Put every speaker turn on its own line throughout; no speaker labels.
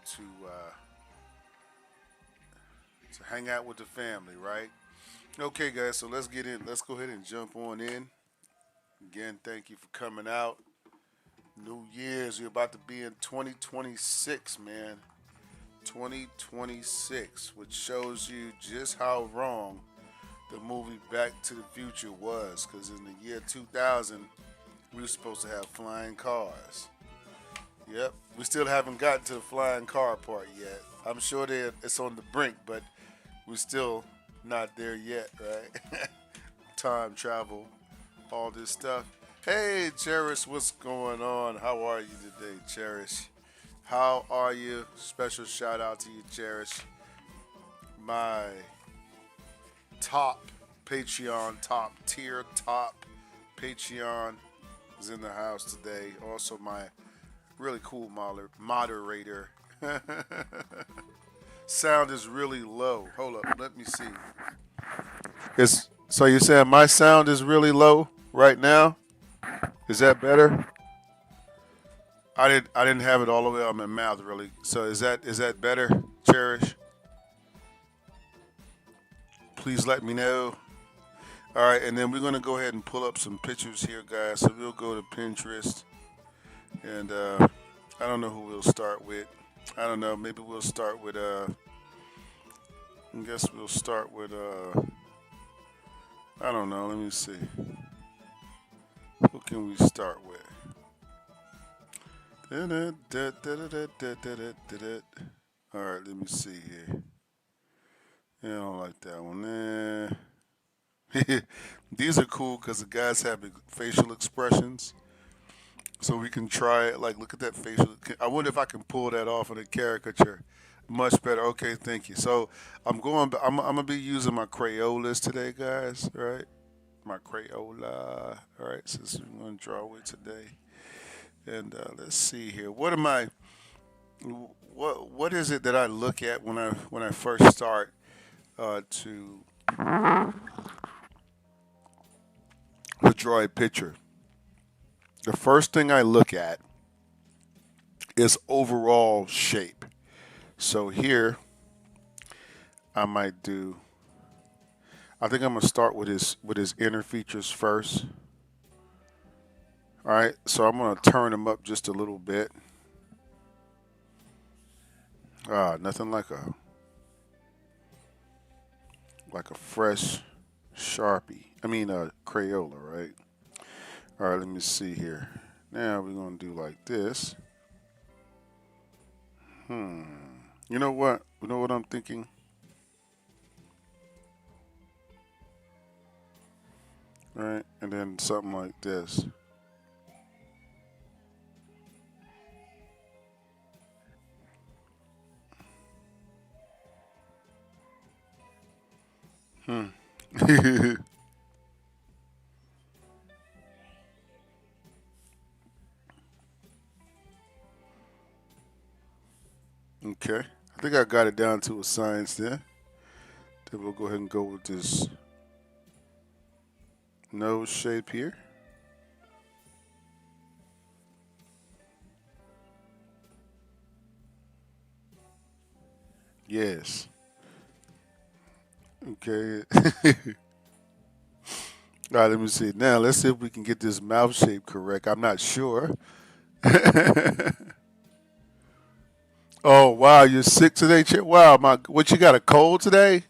to hang out with the family, right? Okay, guys. So let's get in. Let's go ahead and jump on in. Again, thank you for coming out. New Year's. You're about to be in 2026, man. 2026, which shows you just how wrong the movie Back to the Future was. Because in the year 2000, we were supposed to have flying cars. Yep, we still haven't gotten to the flying car part yet. I'm sure that it's on the brink, but we're still not there yet, right? Time travel, all this stuff. Hey, Cherish, what's going on? How are you today, Cherish? How are you? Special shout out to you, Cherish. My top Patreon, top tier, top Patreon is in the house today. Also, my really cool moderator. Sound is really low. Hold up, let me see. So you're saying my sound is really low right now? Is that better? I didn't have it all the way on my mouth really. So is that better, Cherish? Please let me know. All right, and then we're gonna go ahead and pull up some pictures here, guys. So we'll go to Pinterest, and I don't know who we'll start with. I don't know. Maybe we'll start with I guess we'll start with I don't know. Let me see. Who can we start with? All right, let me see here. Yeah, I don't like that one. These are cool because the guys have facial expressions, so we can try it. Like, look at that facial. I wonder if I can pull that off in a caricature. Much better. Okay, thank you. So I'm going. I'm gonna be using my Crayolas today, guys. Right, my Crayola. All right, since we're gonna draw with today, and let's see here. What am I? What is it that I look at when I first start to draw a picture? The first thing I look at is overall shape. So here I might do. I think I'm gonna start with his inner features first. All right, so I'm gonna turn them up just a little bit. Nothing like a fresh Sharpie. I mean a Crayola, right? All right, let me see here. Now we're gonna do like this. Hmm. You know what? You know what I'm thinking? All right, and then something like this. Hmm. Okay. I think I got it down to a science there. Then we'll go ahead and go with this nose shape here. Yes. Okay. All right, let me see. Now, let's see if we can get this mouth shape correct. I'm not sure. Oh, wow, you're sick today, Chip? Wow, what, you got a cold today?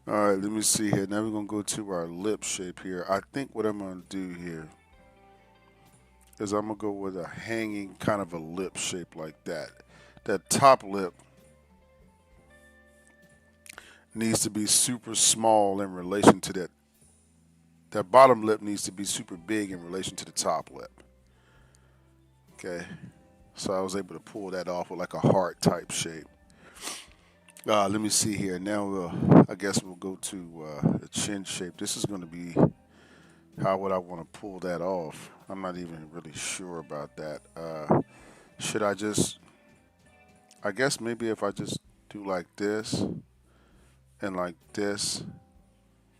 All right, let me see here. Now we're going to go to our lip shape here. I think what I'm going to do here is I'm going to go with a hanging kind of a lip shape like that. That top lip needs to be super small in relation to that. That bottom lip needs to be super big in relation to the top lip. Okay, so I was able to pull that off with like a heart type shape. Let me see here. Now I guess we'll go to the chin shape. This is going to be how would I want to pull that off. I'm not even really sure about that. Should I just? I guess maybe if I just do like this and like this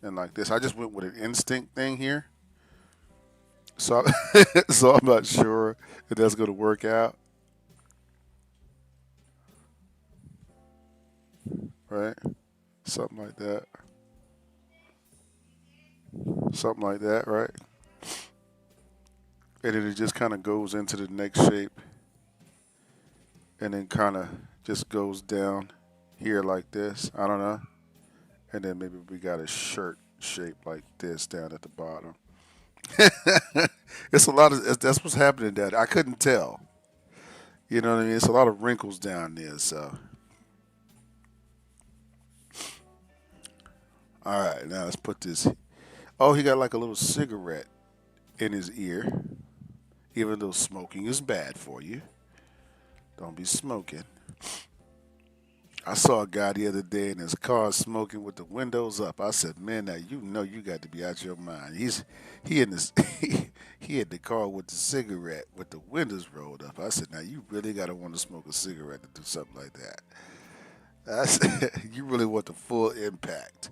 and like this. I just went with an instinct thing here. So, so I'm not sure if that's going to work out, right? Something like that. Something like that, right? And then it just kind of goes into the next shape and then kind of just goes down here like this. I don't know. And then maybe we got a shirt shape like this down at the bottom. It's a lot of that's what's happening. That I couldn't tell. You know what I mean? It's a lot of wrinkles down there. So, all right, now let's put this. Oh, he got like a little cigarette in his ear. Even though smoking is bad for you, don't be smoking. I saw a guy the other day in his car smoking with the windows up. I said, "Man, now you know you got to be out your mind." He in this he in the car with the cigarette with the windows rolled up. I said, "Now you really got to want to smoke a cigarette to do something like that." I said, "You really want the full impact."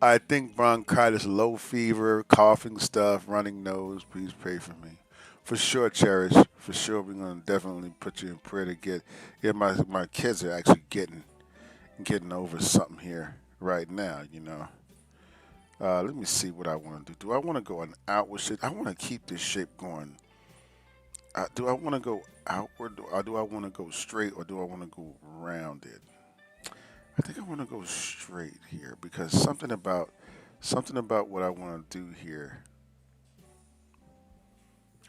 I think bronchitis, low fever, coughing stuff, running nose. Please pray for me. For sure, Cherish. For sure, we're gonna definitely put you in prayer to get. Yeah, my kids are actually getting over something here right now. Let me see what I want to do. Do I want to go an outward shape? I want to keep this shape going. Do I want to go outward, or do I want to go straight, or do I want to go rounded? I think I want to go straight here because something about what I want to do here.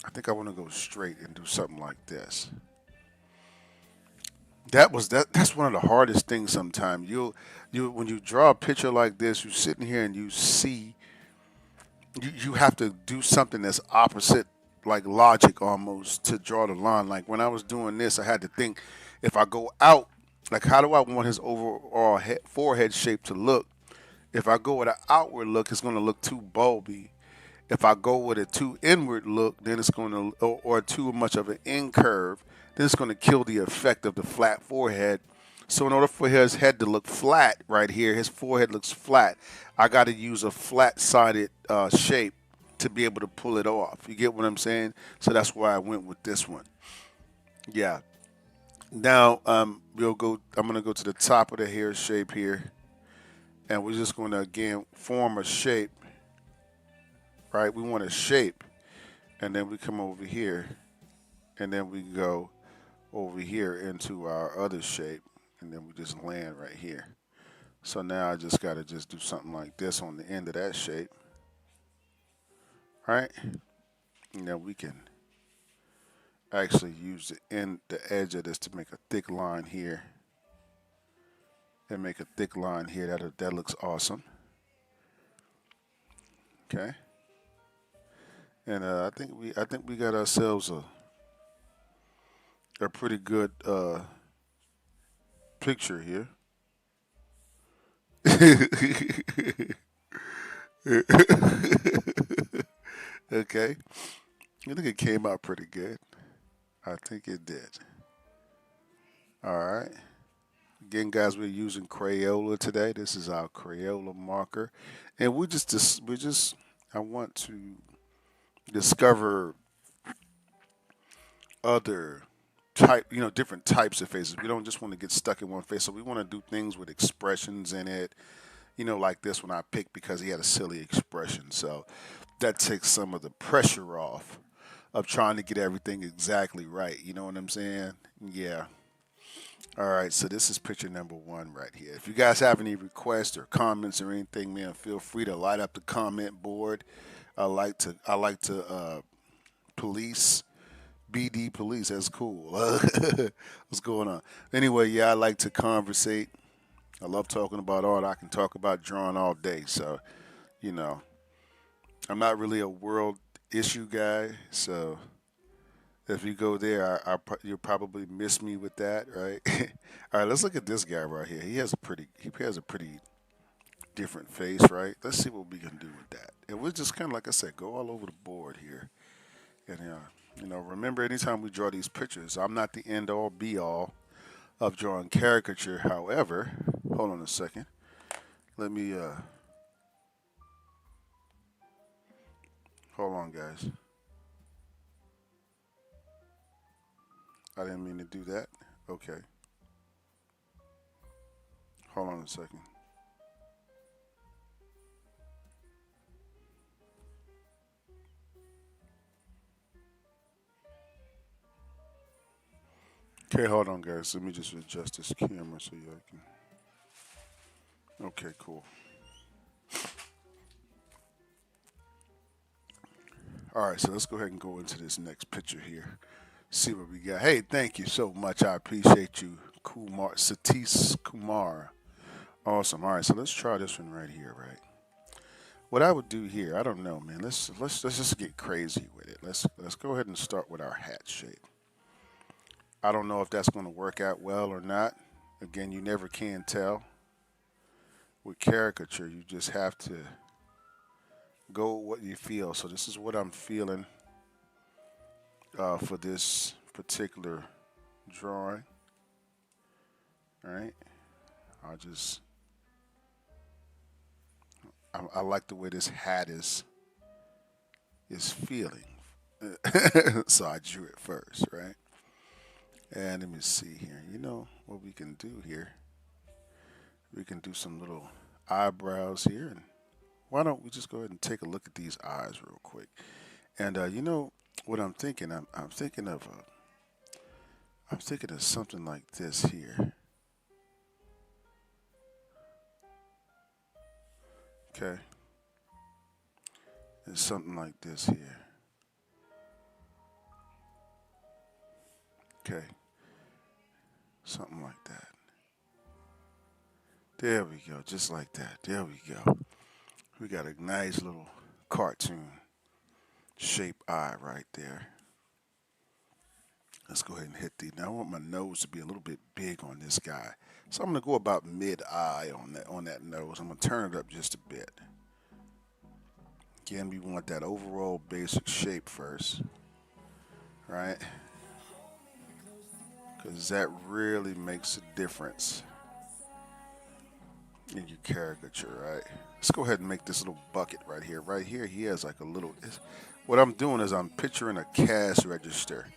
I think I want to go straight and do something like this. That's one of the hardest things sometimes. You when you draw a picture like this, you're sitting here and you see you have to do something that's opposite, like logic almost, to draw the line. Like when I was doing this, I had to think, if I go out, like how do I want his overall forehead shape to look? If I go with an outward look, it's going to look too bulby. If I go with a too inward look, then it's going to, or too much of an in curve, then it's going to kill the effect of the flat forehead. So in order for his head to look flat right here, his forehead looks flat. I got to use a flat-sided shape to be able to pull it off. You get what I'm saying? So that's why I went with this one. Yeah. Now we'll go. I'm gonna go to the top of the hair shape here, and we're just going to again form a shape. Right? We want a shape, and then we come over here, and then we go over here into our other shape, and then we just land right here. So now I just got to just do something like this on the end of that shape, right? And then we can actually use the edge of this to make a thick line here, and make a thick line here. That looks awesome. Okay, and I think we got ourselves a pretty good picture here. Okay, I think it came out pretty good. I think it did. All right. Again, guys, we're using Crayola today. This is our Crayola marker, and I want to discover other different types of faces. We don't just want to get stuck in one face, so we want to do things with expressions in it. Like this one I picked because he had a silly expression, so that takes some of the pressure off of trying to get everything exactly right. You know what I'm saying? Yeah. All right, so this is picture number one right here. If you guys have any requests or comments or anything, man, feel free to light up the comment board. I like to police BD police. That's cool. What's going on? Anyway, yeah, I like to conversate. I love talking about art. I can talk about drawing all day. So, you know, I'm not really a world issue guy. So if you go there, you'll probably miss me with that, right? All right, let's look at this guy right here. He has a pretty different face, right? Let's see what we can do with that. And we'll just kind of, like I said, go all over the board here. And remember, anytime we draw these pictures, I'm not the end all be all of drawing caricature. However, hold on a second. Let me Hold on, guys. I didn't mean to do that. Okay. Hold on a second. Okay, hold on, guys. Let me just adjust this camera so y'all can. Okay, cool. All right, so let's go ahead and go into this next picture here. See what we got. Hey, thank you so much. I appreciate you, Kumar Satish Kumar. Awesome. All right, so let's try this one right here, right? What I would do here, I don't know, man. Let's just get crazy with it. Let's go ahead and start with our hat shape. I don't know if that's going to work out well or not. Again, you never can tell. With caricature, you just have to go with what you feel. So this is what I'm feeling for this particular drawing. All right, I'll just I like the way this hat is feeling. So I drew it first, right? And let me see here. You know what we can do here? We can do some little eyebrows here, and why don't we just go ahead and take a look at these eyes real quick? And you know what I'm thinking? I'm thinking of something like this here. Okay, it's something like this here. Okay, something like that. There we go, just like that. There we go. We got a nice little cartoon shape eye right there. Let's go ahead and hit the. Now I want my nose to be a little bit big on this guy, so I'm gonna go about mid eye on that nose. I'm gonna turn it up just a bit. Again, we want that overall basic shape first, right? Because that really makes a difference in your caricature, right? Let's go ahead and make this little bucket right here. Right here, he has like a little. What I'm doing is I'm picturing a cash register.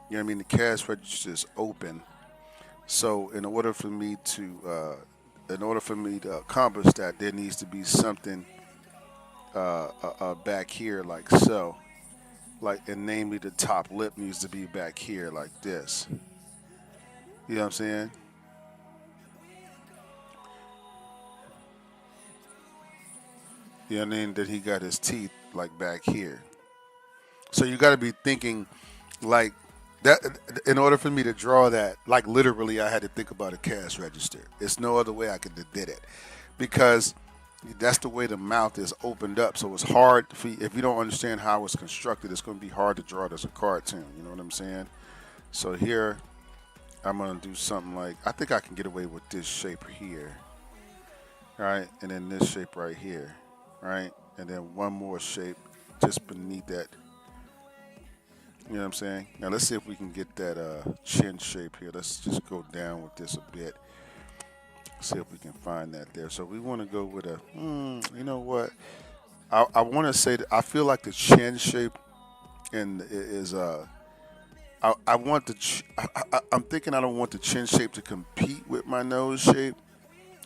You know what I mean? The cash register is open. So in order for me to accomplish that, there needs to be something back here like so. Like, and namely the top lip needs to be back here like this. You know what I'm saying? You know what I mean? That he got his teeth like back here. So you got to be thinking like that. In order for me to draw that, like literally, I had to think about a cash register. It's no other way I could have did it, because that's the way the mouth is opened up. So it's hard for if you don't understand how it's constructed. It's going to be hard to draw it as a cartoon. You know what I'm saying? So here, I'm gonna do something like I think I can get away with this shape here, right? And then this shape right here, right? And then one more shape just beneath that. You know what I'm saying? Now let's see if we can get that chin shape here. Let's just go down with this a bit. See if we can find that there. So we want to go with a. You know what? I want to say that I feel like the chin shape is I want the. I'm thinking I don't want the chin shape to compete with my nose shape,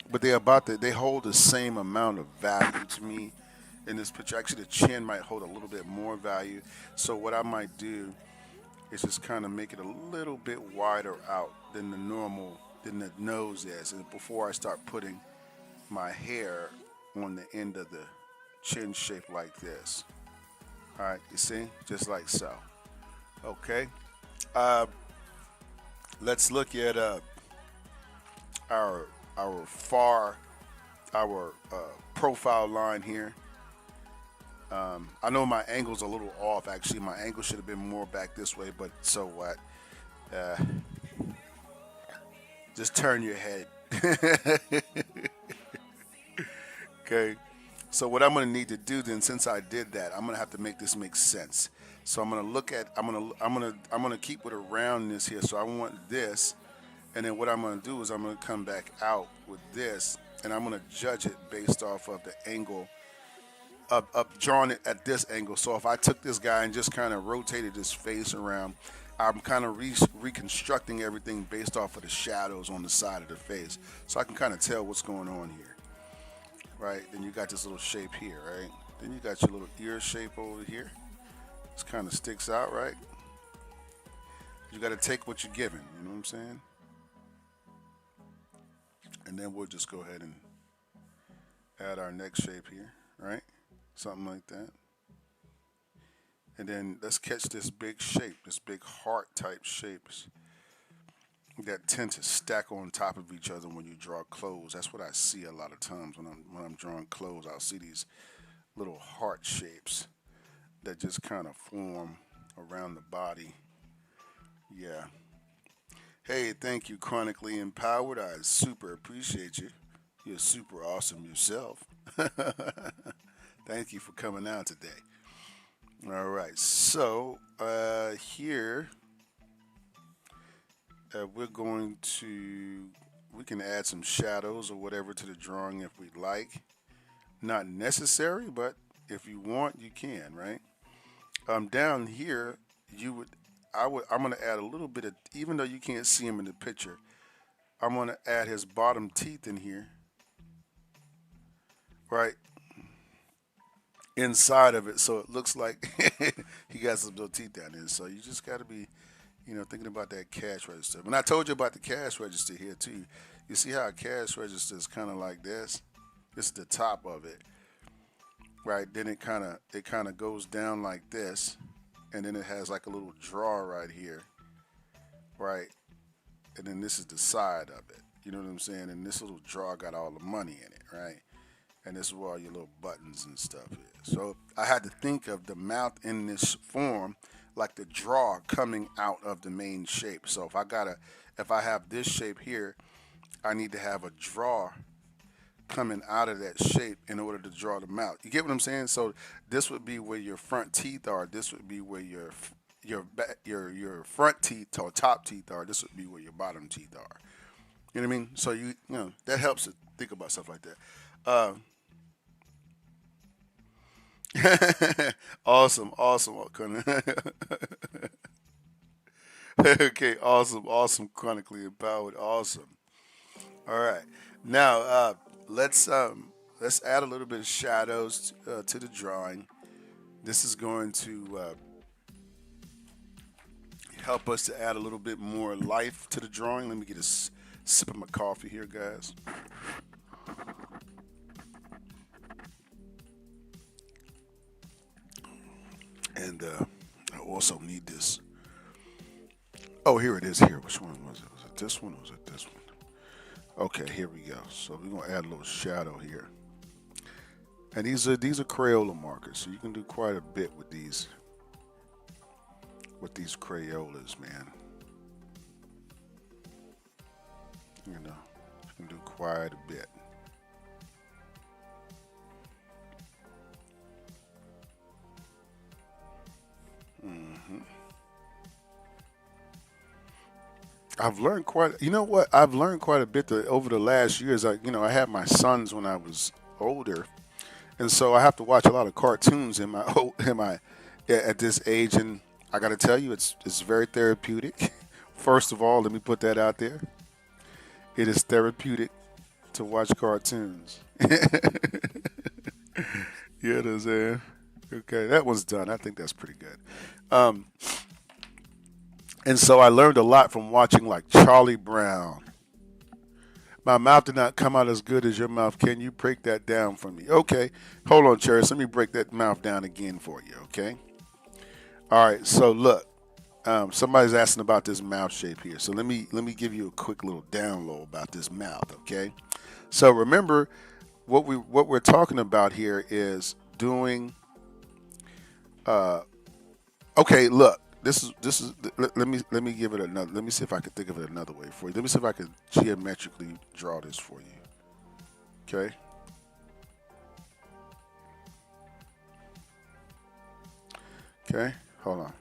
but they hold the same amount of value to me in this picture. Actually, the chin might hold a little bit more value. So what I might do is just kind of make it a little bit wider out than the nose is, and before I start putting my hair on the end of the chin shape like this. All right, you see, just like so. Okay. Uh, let's look at our our far our profile line here. I know my angle's a little off. Actually, my angle should have been more back this way, but so what? Uh, just turn your head. Okay. So what I'm gonna need to do then, since I did that, I'm gonna have to make this make sense. So I'm gonna look at I'm gonna keep it around this here. So I want this, and then what I'm gonna do is I'm gonna come back out with this, and I'm gonna judge it based off of the angle drawn it at this angle. So if I took this guy and just kind of rotated his face around, I'm kind of reconstructing everything based off of the shadows on the side of the face. So I can kind of tell what's going on here, right? Then you got this little shape here, right? Then you got your little ear shape over here. This kind of sticks out, right? You got to take what you're given, you know what I'm saying? And then we'll just go ahead and add our next shape here, right? Something like that. And then let's catch this big shape, this big heart type shapes that tend to stack on top of each other when you draw clothes. That's what I see a lot of times when I'm drawing clothes. I'll see these little heart shapes that just kind of form around the body. Yeah. Hey, thank you, Chronically Empowered. I super appreciate you. You're super awesome yourself. Thank you for coming out today. All right, so here we're going to, we can add some shadows or whatever to the drawing if we'd like. Not necessary, but if you want, you can, right? Down here, I'm going to add a little bit of, even though you can't see him in the picture, I'm going to add his bottom teeth in here, right? Inside of it, so it looks like he got some little teeth down there. So you just got to be, thinking about that cash register. When I told you about the cash register here too, you see how a cash register is kind of like this. This is the top of it, right? Then it kind of goes down like this, and then it has like a little drawer right here, right? And then this is the side of it. You know what I'm saying? And this little drawer got all the money in it, right? And this is where all your little buttons and stuff is. So I had to think of the mouth in this form like the draw coming out of the main shape. So if I have this shape here, I need to have a draw coming out of that shape in order to draw the mouth. You get what I'm saying? So this would be where your front teeth are. This would be where your front teeth or top teeth are. This would be where your bottom teeth are. You know what I mean? So that helps to think about stuff like that. Awesome, awesome. Okay, awesome, awesome. Chronically empowered, awesome. All right, now let's add a little bit of shadows to the drawing. This is going to help us to add a little bit more life to the drawing. Let me get a sip of my coffee here, guys. And I also need this. Oh, here it is. Here, which one was it? Was it this one or was it this one? Okay, here we go. So we're gonna add a little shadow here. And these are Crayola markers, so you can do quite a bit with these Crayolas, man. You can do quite a bit. I've learned quite. You know what? I've learned quite a bit over the last years. I had my sons when I was older, and so I have to watch a lot of cartoons in my at this age. And I got to tell you, it's very therapeutic. First of all, let me put that out there. It is therapeutic to watch cartoons. You know what I'm saying? Okay, that one's done. I think that's pretty good. Um, and so I learned a lot from watching like Charlie Brown. My mouth did not come out as good as your mouth. Can you break that down for me? Okay, hold on, Cherish. Let me break that mouth down again for you. Okay. All right. So look, somebody's asking about this mouth shape here. So let me give you a quick little download about this mouth. Okay. So remember, what we're talking about here is doing. Okay, look. This is let me give it another. Let me see if I can think of it another way for you. Let me see if I can geometrically draw this for you. Okay. Okay. Hold on.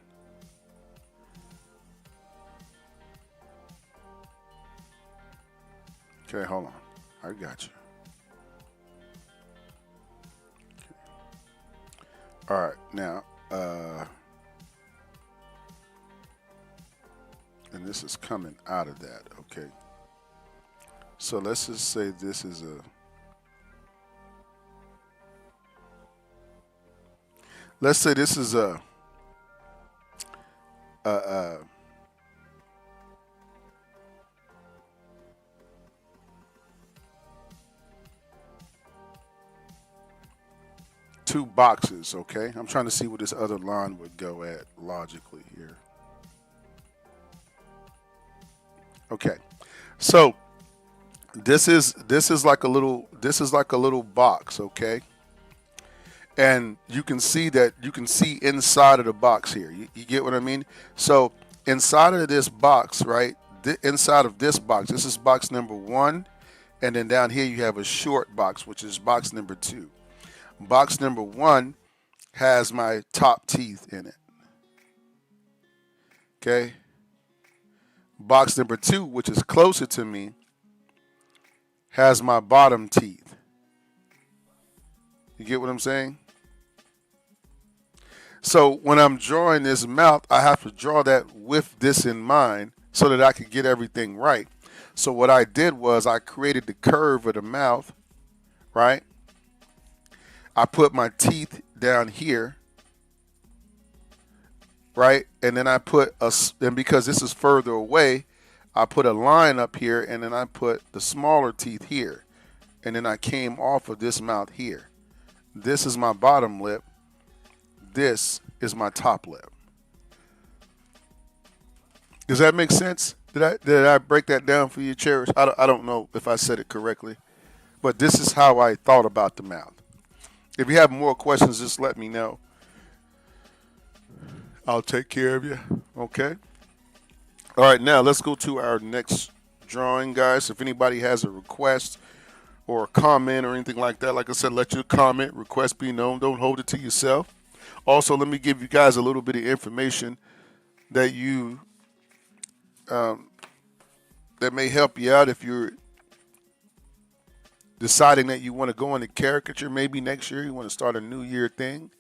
Okay. Hold on. I got you. All right, now, and this is coming out of that. Okay, so let's just say this is a. Let's say this is a 2 boxes. Okay, I'm trying to see where this other line would go at logically here. Okay, so this is like a little box. Okay, and you can see inside of the box here. You get what I mean? So inside of this box, right? Inside of this box, this is box number 1, and then down here you have a short box, which is box number 2. Box number 1 has my top teeth in it. Okay. Box number 2, which is closer to me, has my bottom teeth. You get what I'm saying? So when I'm drawing this mouth, I have to draw that with this in mind so that I can get everything right. So what I did was I created the curve of the mouth, right? I put my teeth down here, right? And then and because this is further away, I put a line up here, and then I put the smaller teeth here. And then I came off of this mouth here. This is my bottom lip. This is my top lip. Does that make sense? Did I break that down for you, Cherish? I don't know if I said it correctly, but this is how I thought about the mouth. If you have more questions, just let me know. I'll take care of you. Okay? All right, now let's go to our next drawing, guys. If anybody has a request or a comment or anything like that, like I said, let your comment, request be known. Don't hold it to yourself. Also, let me give you guys a little bit of information that that may help you out if you're deciding that you want to go into caricature. Maybe next year you want to start a new year thing.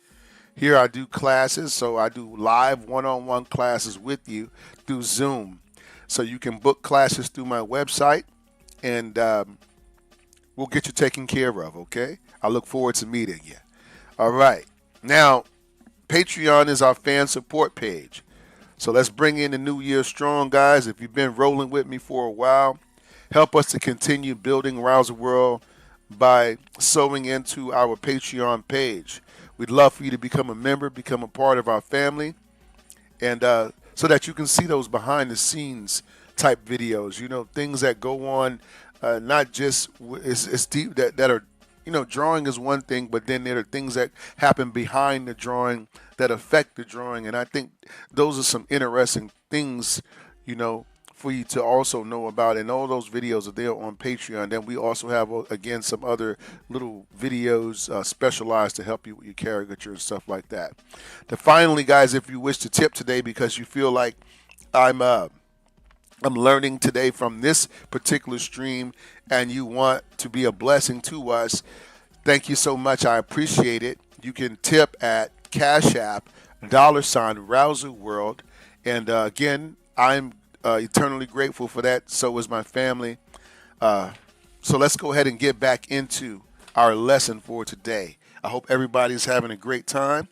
Here I do classes, so I do live one-on-one classes with you through Zoom. So you can book classes through my website, and we'll get you taken care of, okay? I look forward to meeting you. All right. Now, Patreon is our fan support page. So let's bring in the new year strong, guys. If you've been rolling with me for a while, help us to continue building Rouser World by sewing into our Patreon page. We'd love for you to become a member, become a part of our family, and so that you can see those behind the scenes type videos, things that go on, not just it's deep that are, drawing is one thing, but then there are things that happen behind the drawing that affect the drawing, and I think those are some interesting things, for you to also know about, and all those videos are there on Patreon. Then we also have, again, some other little videos specialized to help you with your caricature and stuff like that. Then finally, guys, if you wish to tip today because you feel like I'm learning today from this particular stream and you want to be a blessing to us, thank you so much. I appreciate it. You can tip at Cash App, $Rouser World. And again, I'm eternally grateful for that. So is my family. So let's go ahead and get back into our lesson for today. I hope everybody's having a great time.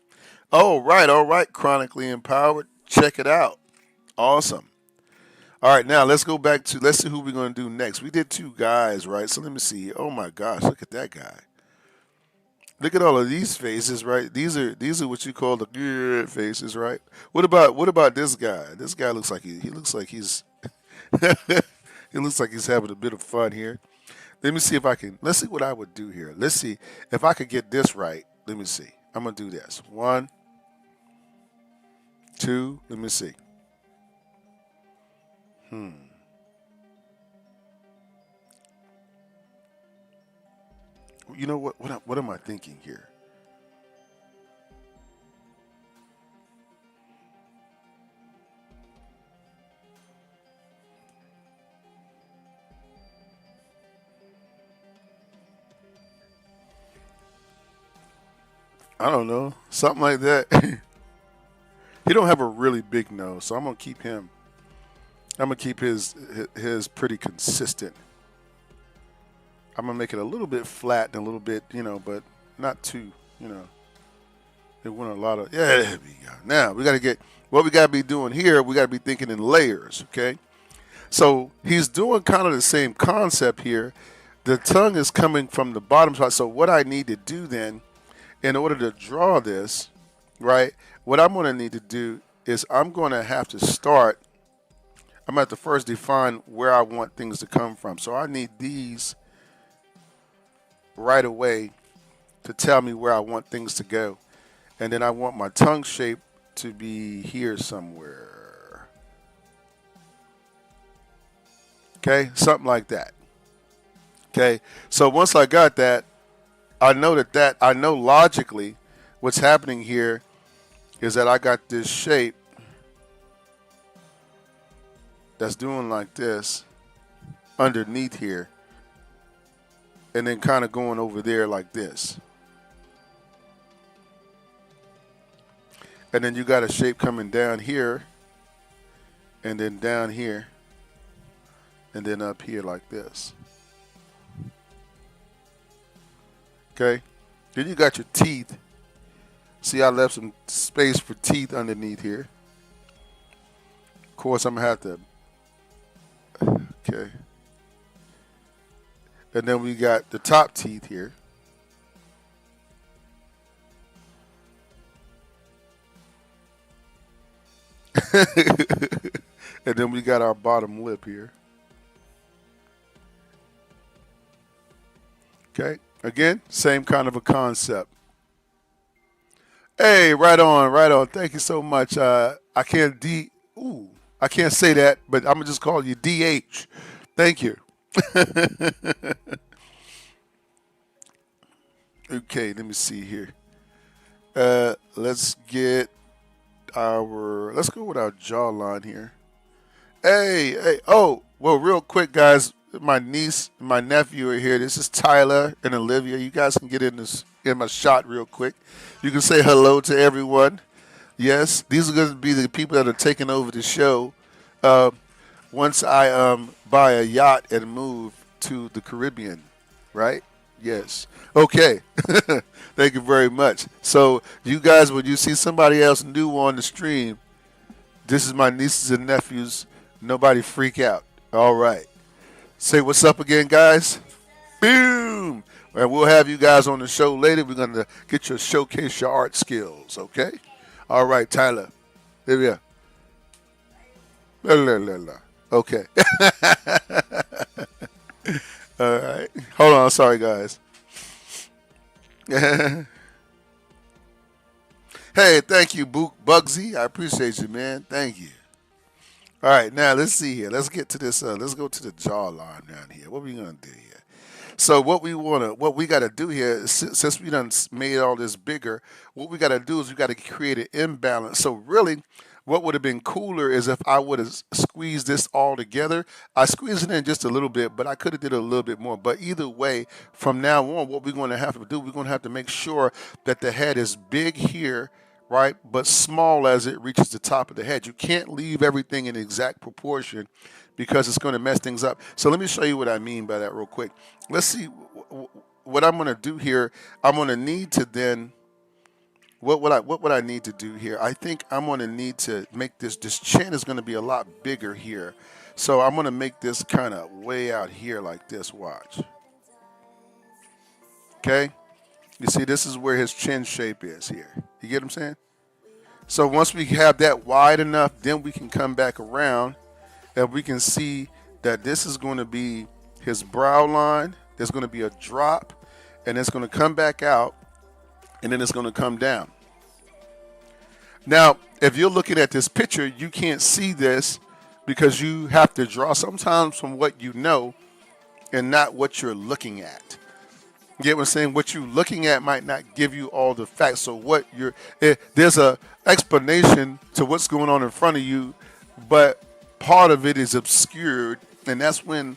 All right, chronically empowered. Check it out. Awesome. All right, now let's see who we're going to do next. We did 2 guys, right? So let me see. Oh my gosh, look at that guy. Look at all of these faces, right? These are what you call the good faces, right? What about this guy? This guy looks like he looks like he's he looks like he's having a bit of fun here. Let me see if I can. Let's see what I would do here. Let's see if I could get this right. Let me see. I'm gonna do this. 1, 2. Let me see. You know what? What am I thinking here? I don't know, something like that. He don't have a really big nose, so I'm gonna keep him. I'm gonna keep his pretty consistent. I'm gonna make it a little bit flat and a little bit, but not too, you know. It went a lot of there we go. Now we gotta get what we gotta be doing here. We gotta be thinking in layers, okay? So he's doing kind of the same concept here. The tongue is coming from the bottom side. So what I need to do then, in order to draw this, right? What I'm gonna need to do is I'm gonna have to start. I'm gonna have to first define where I want things to come from. So I need these right away to tell me where I want things to go. And then I want my tongue shape to be here somewhere. Okay, something like that. Okay, so once I got that, I know logically what's happening here is that I got this shape that's doing like this underneath here and then kind of going over there like this. And then you got a shape coming down here and then down here and then up here like this. Okay? Then you got your teeth. See, I left some space for teeth underneath here. Of course, I'm going to have to. Okay. And then we got the top teeth here. And then we got our bottom lip here. Okay. Again, same kind of a concept. Hey, right on, right on. Thank you so much. I can't I can't say that, but I'm gonna just call you DH. Thank you. Okay, let me see here. Let's go with our jawline here. Hey. Oh, well, real quick, guys. My niece and my nephew are here. This is Tyler and Olivia. You guys can get in my shot real quick. You can say hello to everyone. Yes, these are going to be the people that are taking over the show once I buy a yacht and move to the Caribbean, right? Yes. Okay. Thank you very much. So you guys, when you see somebody else new on the stream, this is my nieces and nephews. Nobody freak out. All right. Say what's up again, guys. Boom. And we'll have you guys on the show later. We're going to get you to showcase your art skills, okay? All right, Tyler. Here we are. Okay. All right. Hold on. Sorry, guys. Hey, thank you, Bugsy. I appreciate you, man. Thank you. All right, now let's see here. Let's get to this. Let's go to the jawline down here. What are we gonna do here? So what we got to do here, since we done made all this bigger, what we got to do is we got to create an imbalance. So really, what would have been cooler is if I would have squeezed this all together. I squeezed it in just a little bit, but I could have did a little bit more. But either way, from now on, what we're going to have to do, we're going to have to make sure that the head is big here, right, but small as it reaches the top of the head. You can't leave everything in exact proportion because it's going to mess things up. So let me show you what I mean by that real quick. Let's see what I'm going to do here. I'm going to need to then, what would I need to do here? I think I'm going to need to make this chin is going to be a lot bigger here. So I'm going to make this kind of way out here like this, watch. Okay? You see, this is where his chin shape is here. You get what I'm saying? So once we have that wide enough, then we can come back around and we can see that this is going to be his brow line. There's going to be a drop, and it's going to come back out, and then it's going to come down. Now, if you're looking at this picture, you can't see this because you have to draw sometimes from what you know and not what you're looking at. You get what I'm saying? What you're looking at might not give you all the facts. So there's a explanation to what's going on in front of you, but part of it is obscured, and that's when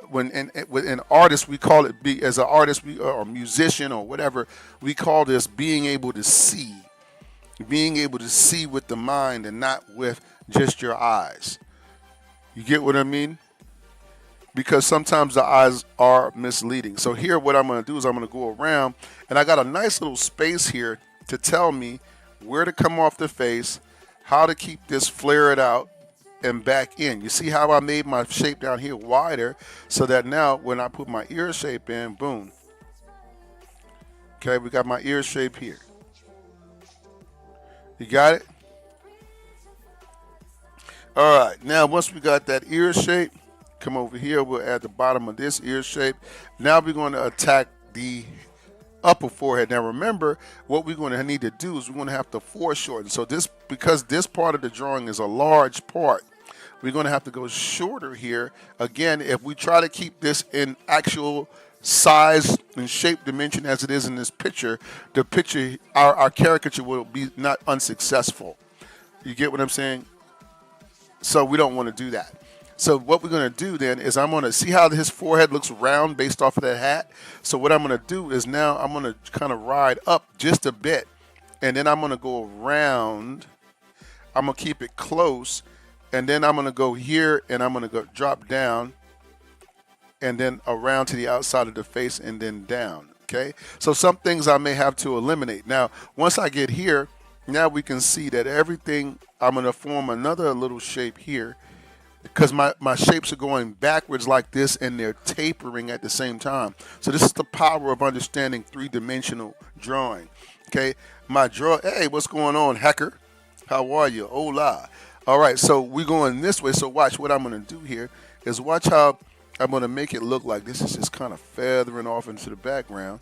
when with an artist we call it be as an artist or musician or whatever, we call this being able to see with the mind and not with just your eyes. You get what I mean? Because sometimes the eyes are misleading. So here what I'm going to do is I'm going to go around, and I got a nice little space here to tell me where to come off the face, how to keep this flared out and back in. You see how I made my shape down here wider so that now when I put my ear shape in, boom. Okay, we got my ear shape here. You got it? All right, now once we got that ear shape, come over here, we'll add the bottom of this ear shape. Now we're going to attack the upper forehead. Now remember, what we're going to need to do is we're going to have to foreshorten. So this, because this part of the drawing is a large part, we're going to have to go shorter here. Again, if we try to keep this in actual size and shape dimension as it is in this picture, the picture, our caricature will be not unsuccessful. You get what I'm saying? So we don't want to do that. So what we're going to do then is I'm going to see how his forehead looks round based off of that hat. So what I'm going to do is now I'm going to kind of ride up just a bit, and then I'm going to go around. I'm going to keep it close, and then I'm going to go here, and I'm going to go drop down, and then around to the outside of the face, and then down. Okay? So some things I may have to eliminate. Now, once I get here, now we can see that everything, I'm going to form another little shape here, because my shapes are going backwards like this and they're tapering at the same time. So this is the power of understanding three-dimensional drawing. Okay, my draw. Hey, what's going on, hacker? How are you? Hola. All right, so we're going this way. So watch what I'm going to do here is watch how I'm going to make it look like this is just kind of feathering off into the background,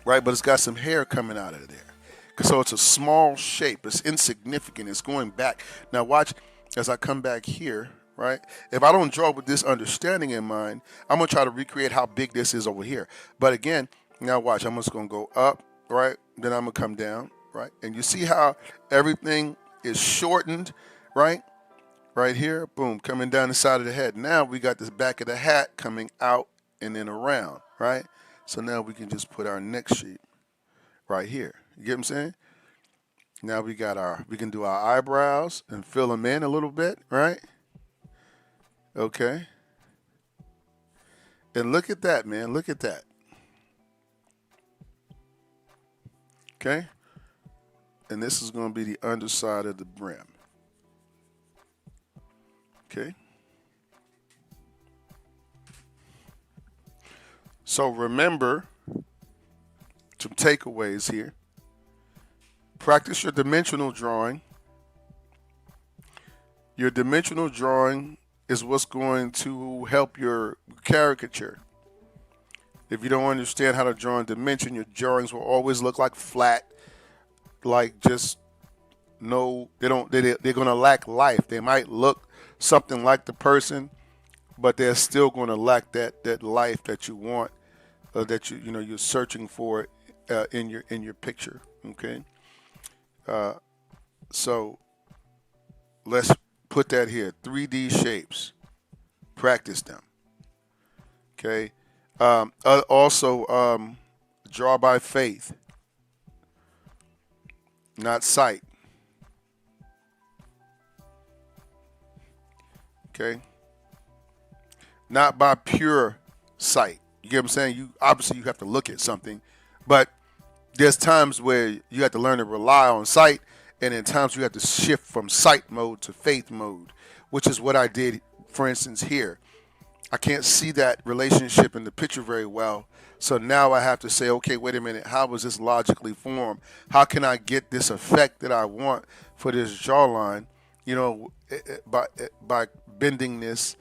right? But it's got some hair coming out of there. So it's a small shape. It's insignificant. It's going back. Now watch as I come back here, right? If I don't draw with this understanding in mind, I'm going to try to recreate how big this is over here. But again, now watch. I'm just going to go up, right? Then I'm going to come down, right? And you see how everything is shortened, right? Right here, boom, coming down the side of the head. Now we got this back of the hat coming out and then around, right? So now we can just put our neck shape right here. You get what I'm saying? Now we can do our eyebrows and fill them in a little bit, right? Okay. And look at that, man. Look at that. Okay. And this is going to be the underside of the brim. Okay. So remember some takeaways here. Practice your dimensional drawing. Your dimensional drawing is what's going to help your caricature. If you don't understand how to draw in dimension, your drawings will always look like flat, like just no, they're going to lack life. They might look something like the person, but they're still going to lack that life that you want, that you're searching for in your picture. Okay. So let's put that here. 3D shapes. Practice them. Okay. Also, draw by faith, not sight. Okay. Not by pure sight. You get what I'm saying? You obviously you have to look at something, but there's times where you have to learn to rely on sight, and in times you have to shift from sight mode to faith mode, which is what I did, for instance, here. I can't see that relationship in the picture very well, so now I have to say, okay, wait a minute, how was this logically formed? How can I get this effect that I want for this jawline, by bending this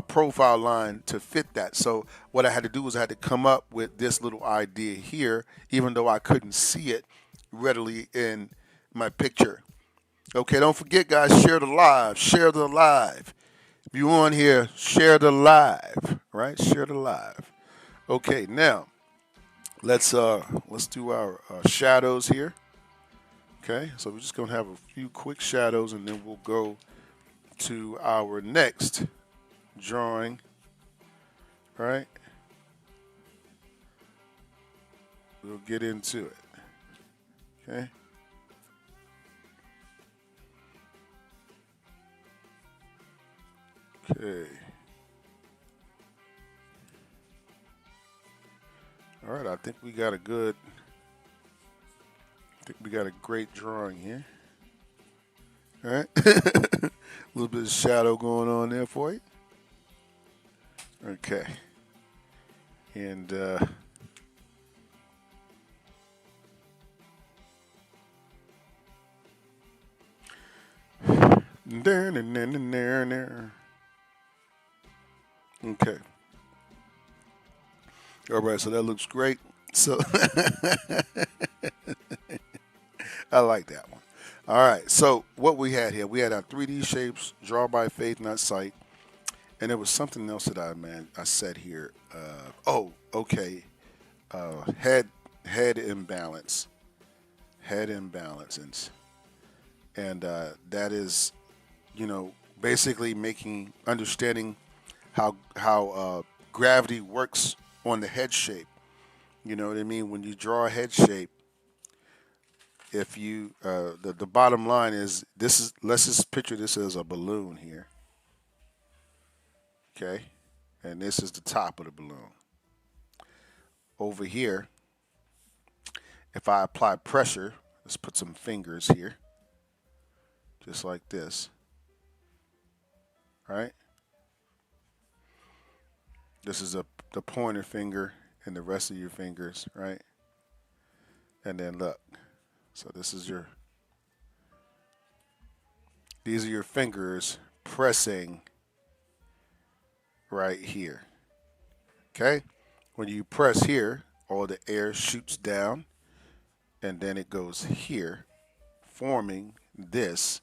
profile line to fit that. So what I had to do was I had to come up with this little idea here, even though I couldn't see it readily in my picture. Okay, don't forget, guys, share the live. Share the live. If you on here, share the live, right? Share the live. Okay, now let's do our shadows here. Okay, so we're just gonna have a few quick shadows, and then we'll go to our next drawing right? We'll get into it. Okay. Okay. All right. I think we got a great drawing here. All right. A little bit of shadow going on there for you. Okay. And there, there, there, there, there. Okay. All right. So that looks great. So I like that one. All right. So what we had here, we had our 3D shapes, draw by faith, not sight, and there was something else that I said here. Okay. Head imbalance, head imbalance, and that is, basically making understanding how gravity works on the head shape. You know what I mean? When you draw a head shape, if you the bottom line is this is let's just picture this as a balloon here, okay, and this is the top of the balloon. Over here, if I apply pressure, let's put some fingers here, just like this, right? This is the pointer finger and the rest of your fingers, right? And then look, so these are your fingers pressing right here, okay? When you press here, all the air shoots down and then it goes here, forming this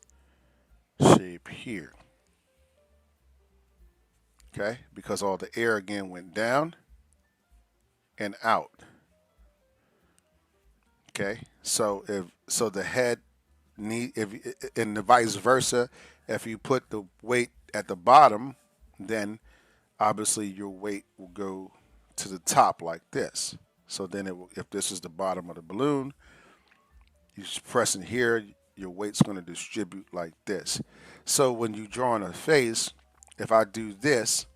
shape here. Okay? Because all the air again went down and out. Okay? So if the head if and the vice versa, if you put the weight at the bottom, then obviously your weight will go to the top like this. So then if this is the bottom of the balloon, you just press in here, your weight's going to distribute like this. So when you draw on a face, if I do this,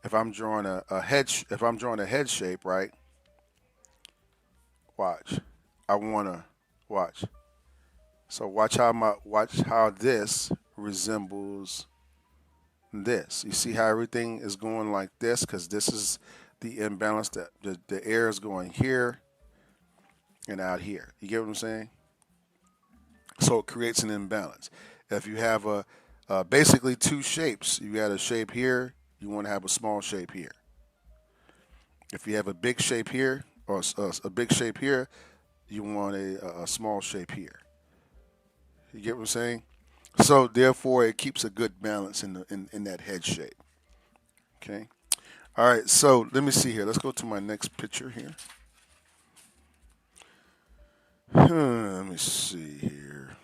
if I'm drawing if I'm drawing a head shape, right? Watch. I want to watch. So watch how this resembles this. You see how everything is going like this because this is the imbalance that the air is going here and out here. You get what I'm saying? So it creates an imbalance. If you have basically two shapes, you got a shape here, you want to have a small shape here. If you have a big shape here or a big shape here, you want a small shape here. You get what I'm saying? So therefore, it keeps a good balance in that head shape. Okay. All right. So let me see here. Let's go to my next picture here. Let me see here.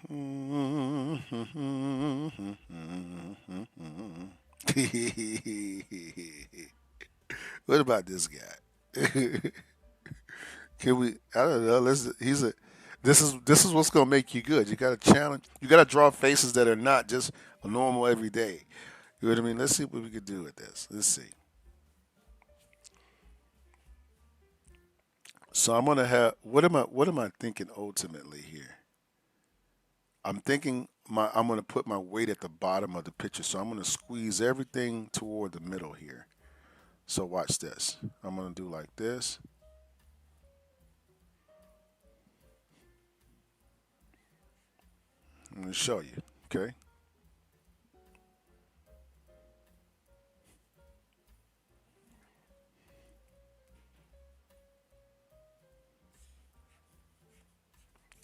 What about this guy? Can we? I don't know. This is what's gonna make you good. You got to challenge. You got to draw faces that are not just a normal everyday. You know what I mean? Let's see what we can do with this. Let's see. So I'm gonna have. What am I thinking ultimately here? I'm thinking I'm gonna put my weight at the bottom of the picture. So I'm gonna squeeze everything toward the middle here. So watch this. I'm gonna do like this. I'm gonna show you. Okay.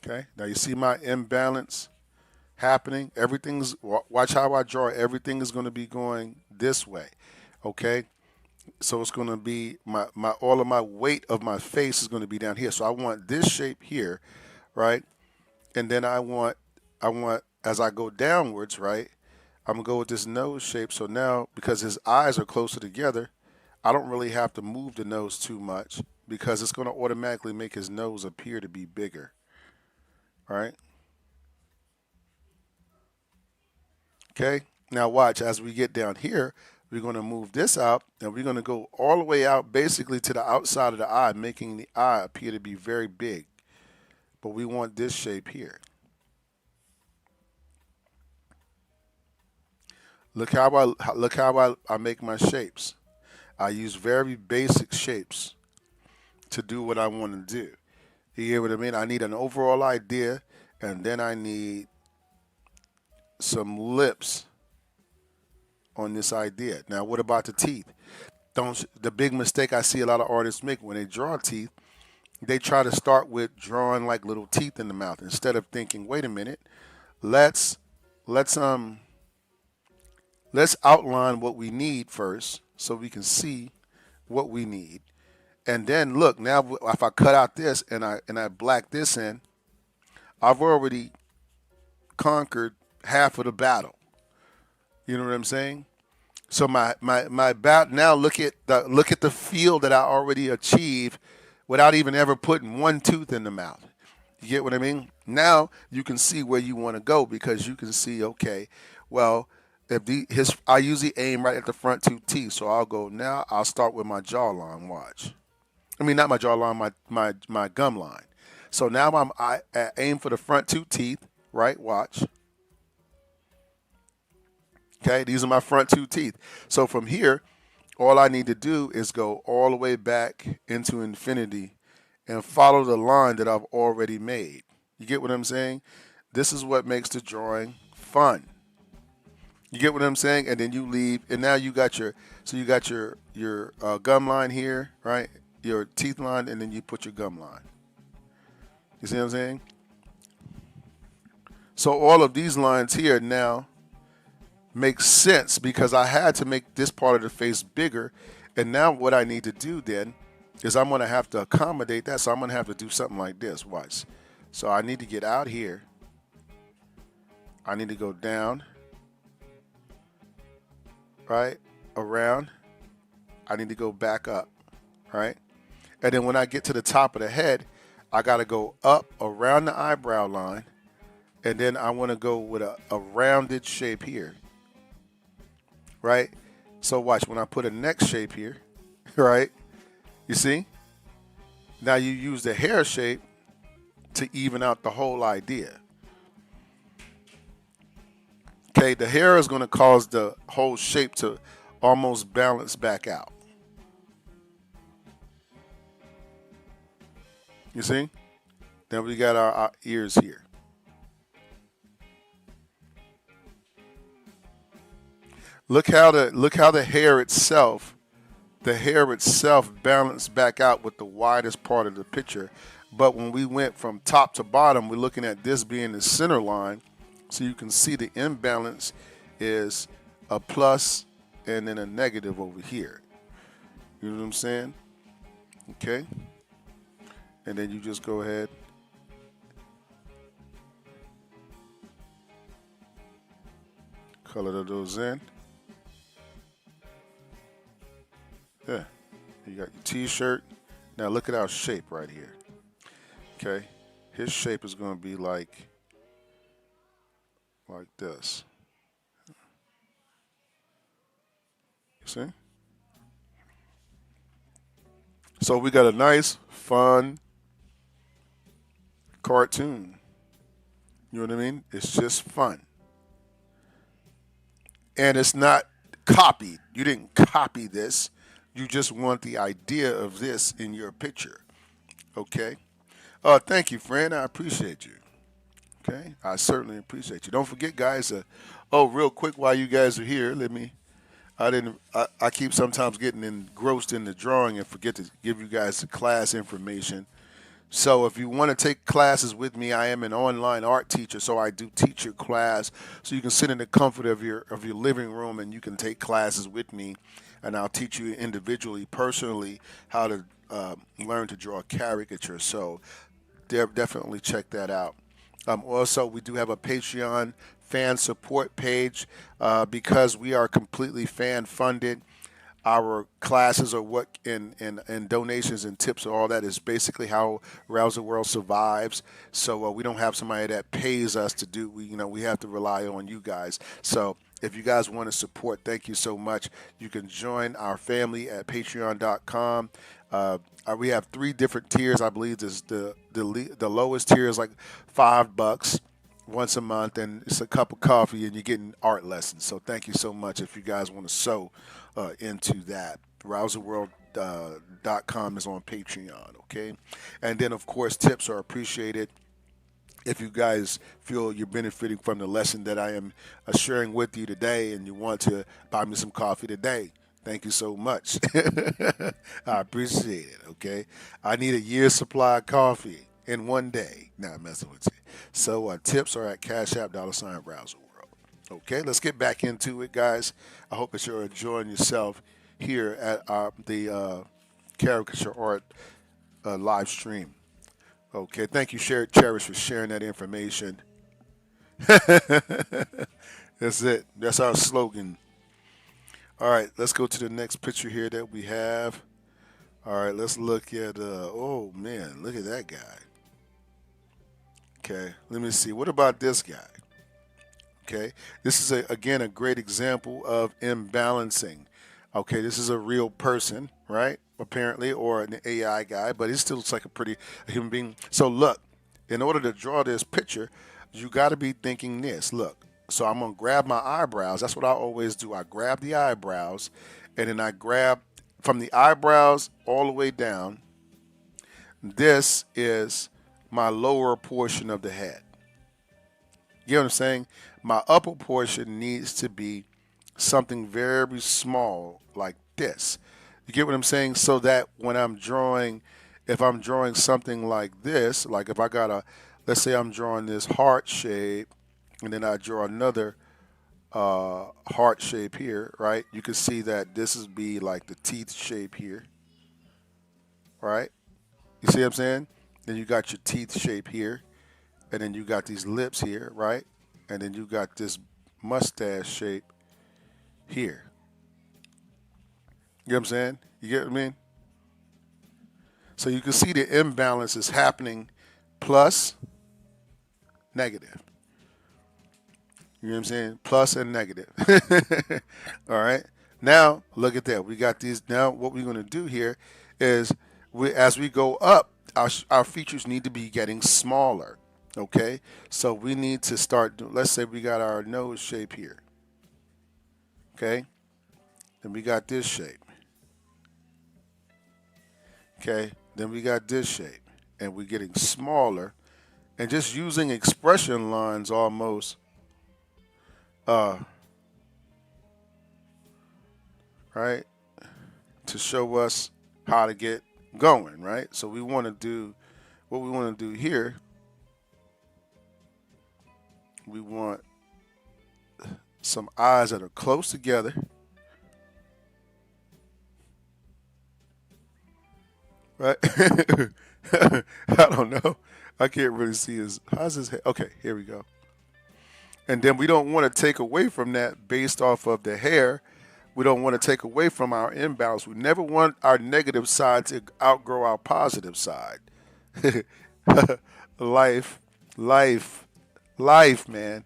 Okay. Now you see my imbalance happening. Watch how I draw. Everything is going to be going this way. Okay. So it's going to be my all of my weight of my face is going to be down here. So I want this shape here, right? And then I want as I go downwards, right? I'm gonna go with this nose shape. So now because his eyes are closer together, I don't really have to move the nose too much because it's going to automatically make his nose appear to be bigger. All right. Okay. Now watch as we get down here, we're going to move this out and we're going to go all the way out basically to the outside of the eye, making the eye appear to be very big. But we want this shape here. Look how I make my shapes. I use very basic shapes to do what I want to do. You get what I mean? I need an overall idea, and then I need some lips on this idea. Now, what about the teeth? Don't the big mistake I see a lot of artists make when they draw teeth, they try to start with drawing like little teeth in the mouth instead of thinking, wait a minute, let's let's um let's outline what we need first so we can see what we need. And then look, now if I cut out this and I black this in, I've already conquered half of the battle. You know what I'm saying? So my bat now look at the feel that I already achieved without even ever putting one tooth in the mouth. You get what I mean? Now you can see where you want to go because you can see, okay, well, if I usually aim right at the front two teeth, so I'll go now. I'll start with my jawline. Watch. I mean, not my jawline, my gum line. So now I aim for the front two teeth, right? Watch. Okay, these are my front two teeth. So from here, all I need to do is go all the way back into infinity and follow the line that I've already made. You get what I'm saying? This is what makes the drawing fun. You get what I'm saying? And then you leave, and now you got your gum line here, right? Your teeth line, and then you put your gum line. You see what I'm saying? So all of these lines here now makes sense because I had to make this part of the face bigger. And now what I need to do then is I'm going to have to accommodate that. So I'm going to have to do something like this. Watch. So I need to get out here. I need to go down, right, around. I need to go back up, right? And then when I get to the top of the head, I got to go up around the eyebrow line. And then I want to go with a rounded shape here. Right? So watch, when I put a neck shape here, right? You see? Now you use the hair shape to even out the whole idea. Okay, the hair is going to cause the whole shape to almost balance back out. You see? Then we got our ears here. Look how the hair itself balanced back out with the widest part of the picture. But when we went from top to bottom, we're looking at this being the center line. So you can see the imbalance is a plus and then a negative over here. You know what I'm saying? Okay. And then you just go ahead. Color those in. Yeah, you got your t-shirt. Now look at our shape right here. Okay, his shape is going to be like this. You see? So we got a nice, fun cartoon. You know what I mean? It's just fun. And it's not copied. You didn't copy this. You just want the idea of this in your picture. Okay? Thank you, friend. I appreciate you. Okay? I certainly appreciate you. Don't forget, guys, real quick while you guys are here, I keep sometimes getting engrossed in the drawing and forget to give you guys the class information. So if you want to take classes with me, I am an online art teacher, so I do teach your class. So you can sit in the comfort of your living room and you can take classes with me, and I'll teach you individually, personally, how to learn to draw a caricature. So definitely check that out. Also, we do have a Patreon fan support page because we are completely fan funded. our classes or what in donations and tips and all that is basically how Rouse the World survives. So we don't have somebody that pays us to do. We have to rely on you guys. So if you guys want to support, thank you so much. You can join our family at Patreon.com. We have 3 different tiers. I believe this the lowest tier is like $5 once a month, and it's a cup of coffee, and you're getting art lessons. So thank you so much if you guys want to sew into that. RouseTheWorld.com is on Patreon, okay? And then, of course, tips are appreciated. If you guys feel you're benefiting from the lesson that I am sharing with you today and you want to buy me some coffee today, thank you so much. I appreciate it, okay? I need a year's supply of coffee in one day. Nah, I'm messing with you. So tips are at Cash App, $ Browser World. Okay, let's get back into it, guys. I hope that you're enjoying yourself here at the Caricature Art live stream. Okay, thank you, Cherish, for sharing that information. That's it. That's our slogan. All right, let's go to the next picture here that we have. All right, let's look at, oh man, look at that guy. Okay, let me see. What about this guy? Okay, this is again a great example of imbalancing. Okay, this is a real person, right? Apparently, or an AI guy, but he still looks like a human being. So look, in order to draw this picture, you got to be thinking this. Look, so I'm gonna grab my eyebrows. That's what I always do. I grab the eyebrows, and then I grab from the eyebrows all the way down. This is my lower portion of the head. You know what I'm saying? My upper portion needs to be something very small like this. You get what I'm saying? So that when I'm drawing, if I'm drawing something like this, like if I got let's say I'm drawing this heart shape, and then I draw another heart shape here, right? You can see that this would be like the teeth shape here, right? You see what I'm saying? Then you got your teeth shape here, and then you got these lips here, right? And then you got this mustache shape here. You know what I'm saying? You get what I mean? So you can see the imbalance is happening plus, negative. You know what I'm saying? Plus and negative. All right. Now, look at that. We got these. Now, what we're going to do here is as we go up, our features need to be getting smaller. Okay. So we need to start, let's say we got our nose shape here. Okay. Then we got this shape. Okay. Then we got this shape. And we're getting smaller. And just using expression lines almost. Right, to show us how to get going, right? So we want to do what we want to do here. We want some eyes that are close together, right? I don't know. I can't really see how's his head. Okay, here we go. And then we don't want to take away from that based off of the hair. We don't want to take away from our imbalance. We never want our negative side to outgrow our positive side. life, life, life, man.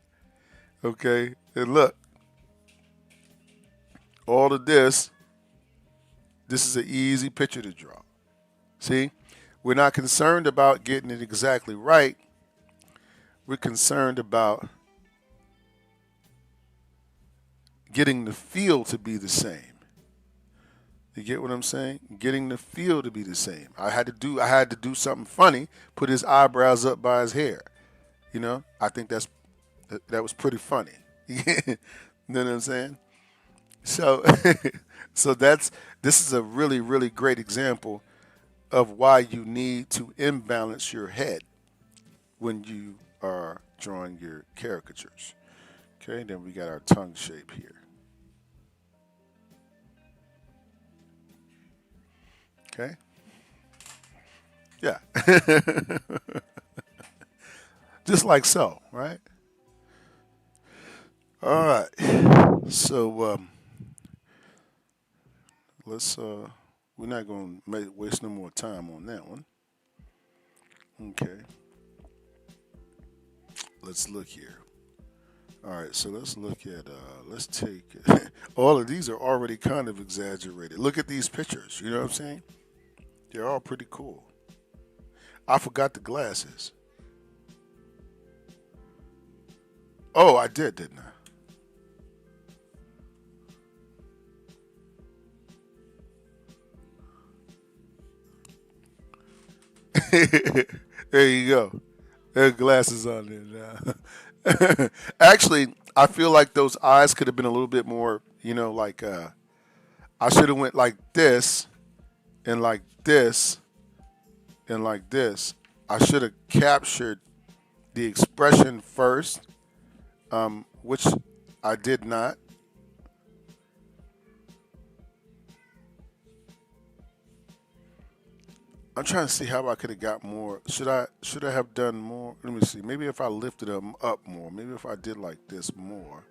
Okay? And look, all of this is an easy picture to draw. See? We're not concerned about getting it exactly right. We're concerned about getting the feel to be the same. You get what I'm saying? Getting the feel to be the same. I had to do something funny, put his eyebrows up by his hair. You know? I think that was pretty funny. You know what I'm saying? So so this is a really, really great example of why you need to imbalance your head when you are drawing your caricatures. Okay, then we got our tongue shape here. Okay. Yeah. Just like so, right? All right. So let's we're not going to waste no more time on that one. Okay, let's look here. All right, so let's look at let's take all of these are already kind of exaggerated. Look at these pictures. You know what I'm saying? They're all pretty cool. I forgot the glasses. Oh, I did, didn't I? There you go. There are glasses on there now. Actually, I feel like those eyes could have been a little bit more, like I should have went like this and like this and like this. I should have captured the expression first, which I did not. I'm trying to see how I could have got more. Should I have done more? Let me see. Maybe if I lifted them up more. Maybe if I did like this more.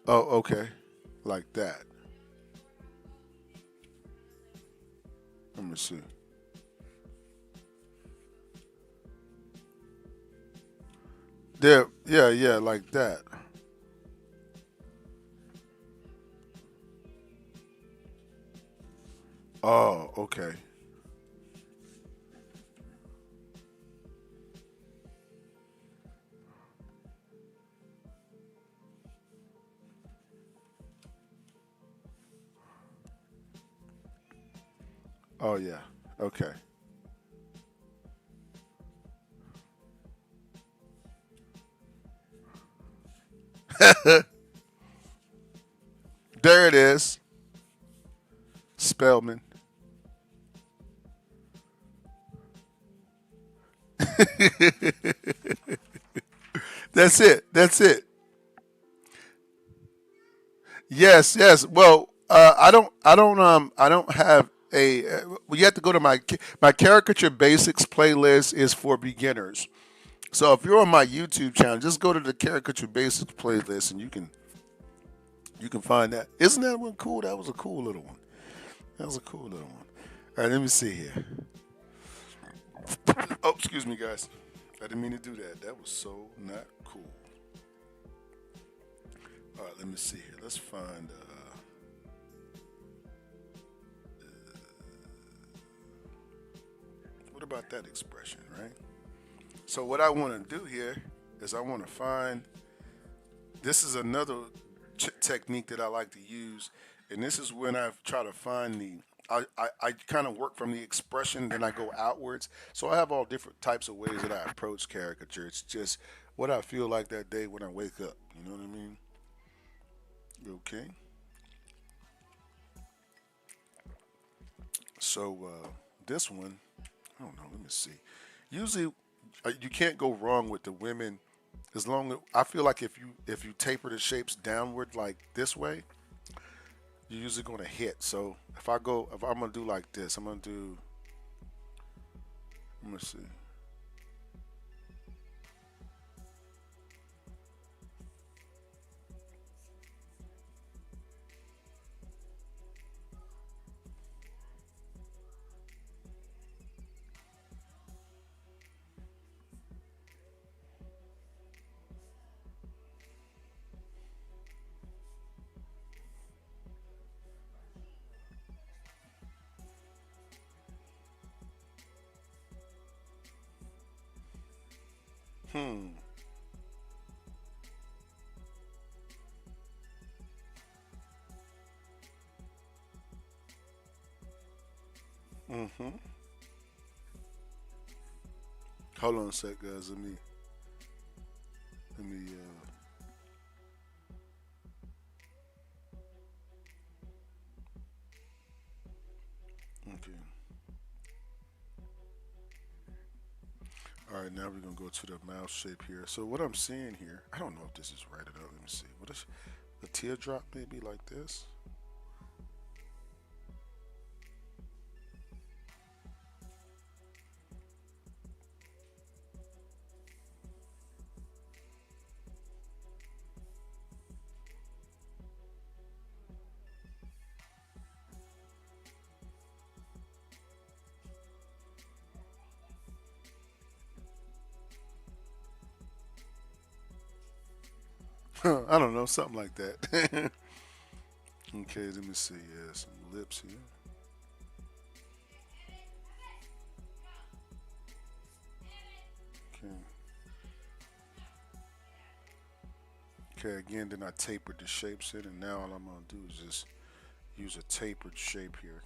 Oh, okay. Like that. Let me see. There, yeah, yeah, like that. Oh, okay. Oh, yeah. Okay. There it is. Spellman. That's it. That's it. Yes, yes. Well, I don't have a. Well, you have to go to my caricature basics playlist is for beginners. So if you're on my YouTube channel, just go to the caricature basics playlist and you can find that. Isn't that one cool? That was a cool little one. That was a cool little one. All right, let me see here. Oh, excuse me, guys. I didn't mean to do that. That was so not cool. All right, let me see here. Let's find. What about that expression, right? So what I want to do here is I want to find. This is another technique that I like to use, and this is when I try to find the. I kind of work from the expression, then I go outwards. So I have all different types of ways that I approach caricature. It's just what I feel like that day when I wake up. You know what I mean? Okay. So this one, I don't know. Let me see. Usually, you can't go wrong with the women as long as I feel like if you taper the shapes downward like this way, you're usually going to hit. So if I'm gonna do like this, I'm gonna do. Let me see. Hmm. Mm-hmm. Hold on a sec, guys. Let me. Okay. All right. Now we're gonna go to the mouth shape here. So what I'm seeing here, I don't know if this is right or not. Let me see. What is a teardrop? Maybe like this. I don't know, something like that. Okay, let me see. Yeah, some lips here. Okay. Okay, again, then I tapered the shapes in, and now all I'm gonna do is just use a tapered shape here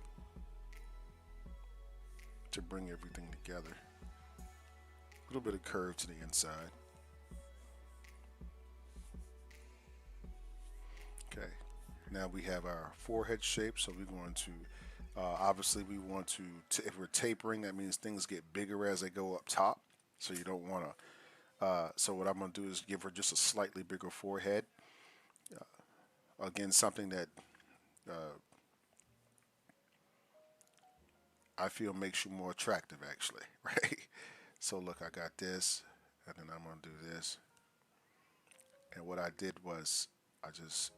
to bring everything together. A little bit of curve to the inside. Okay, now we have our forehead shape, so we're going to obviously we want to if we're tapering, that means things get bigger as they go up top. So you don't want to. So what I'm going to do is give her just a slightly bigger forehead. Again, something that uh, I feel makes you more attractive, actually, right? So look, I got this, and then I'm going to do this. And what I did was I just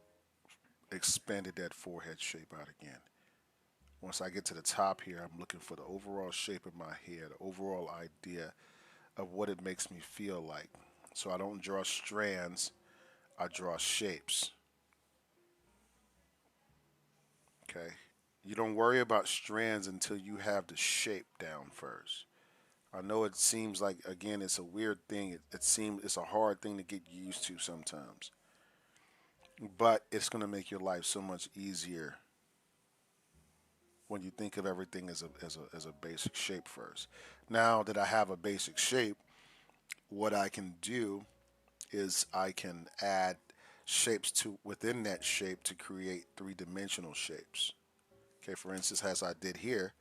expanded that forehead shape out again. Once I get to the top here, I'm looking for the overall shape of my hair, the overall idea of what it makes me feel like. So I don't draw strands, I draw shapes. Okay. You don't worry about strands until you have the shape down first. I know it seems like again it's a weird thing. It seems it's a hard thing to get used to sometimes, but it's gonna make your life so much easier when you think of everything as a basic shape first. Now that I have a basic shape, what I can do is I can add shapes to within that shape to create three-dimensional shapes. Okay, for instance, as I did here,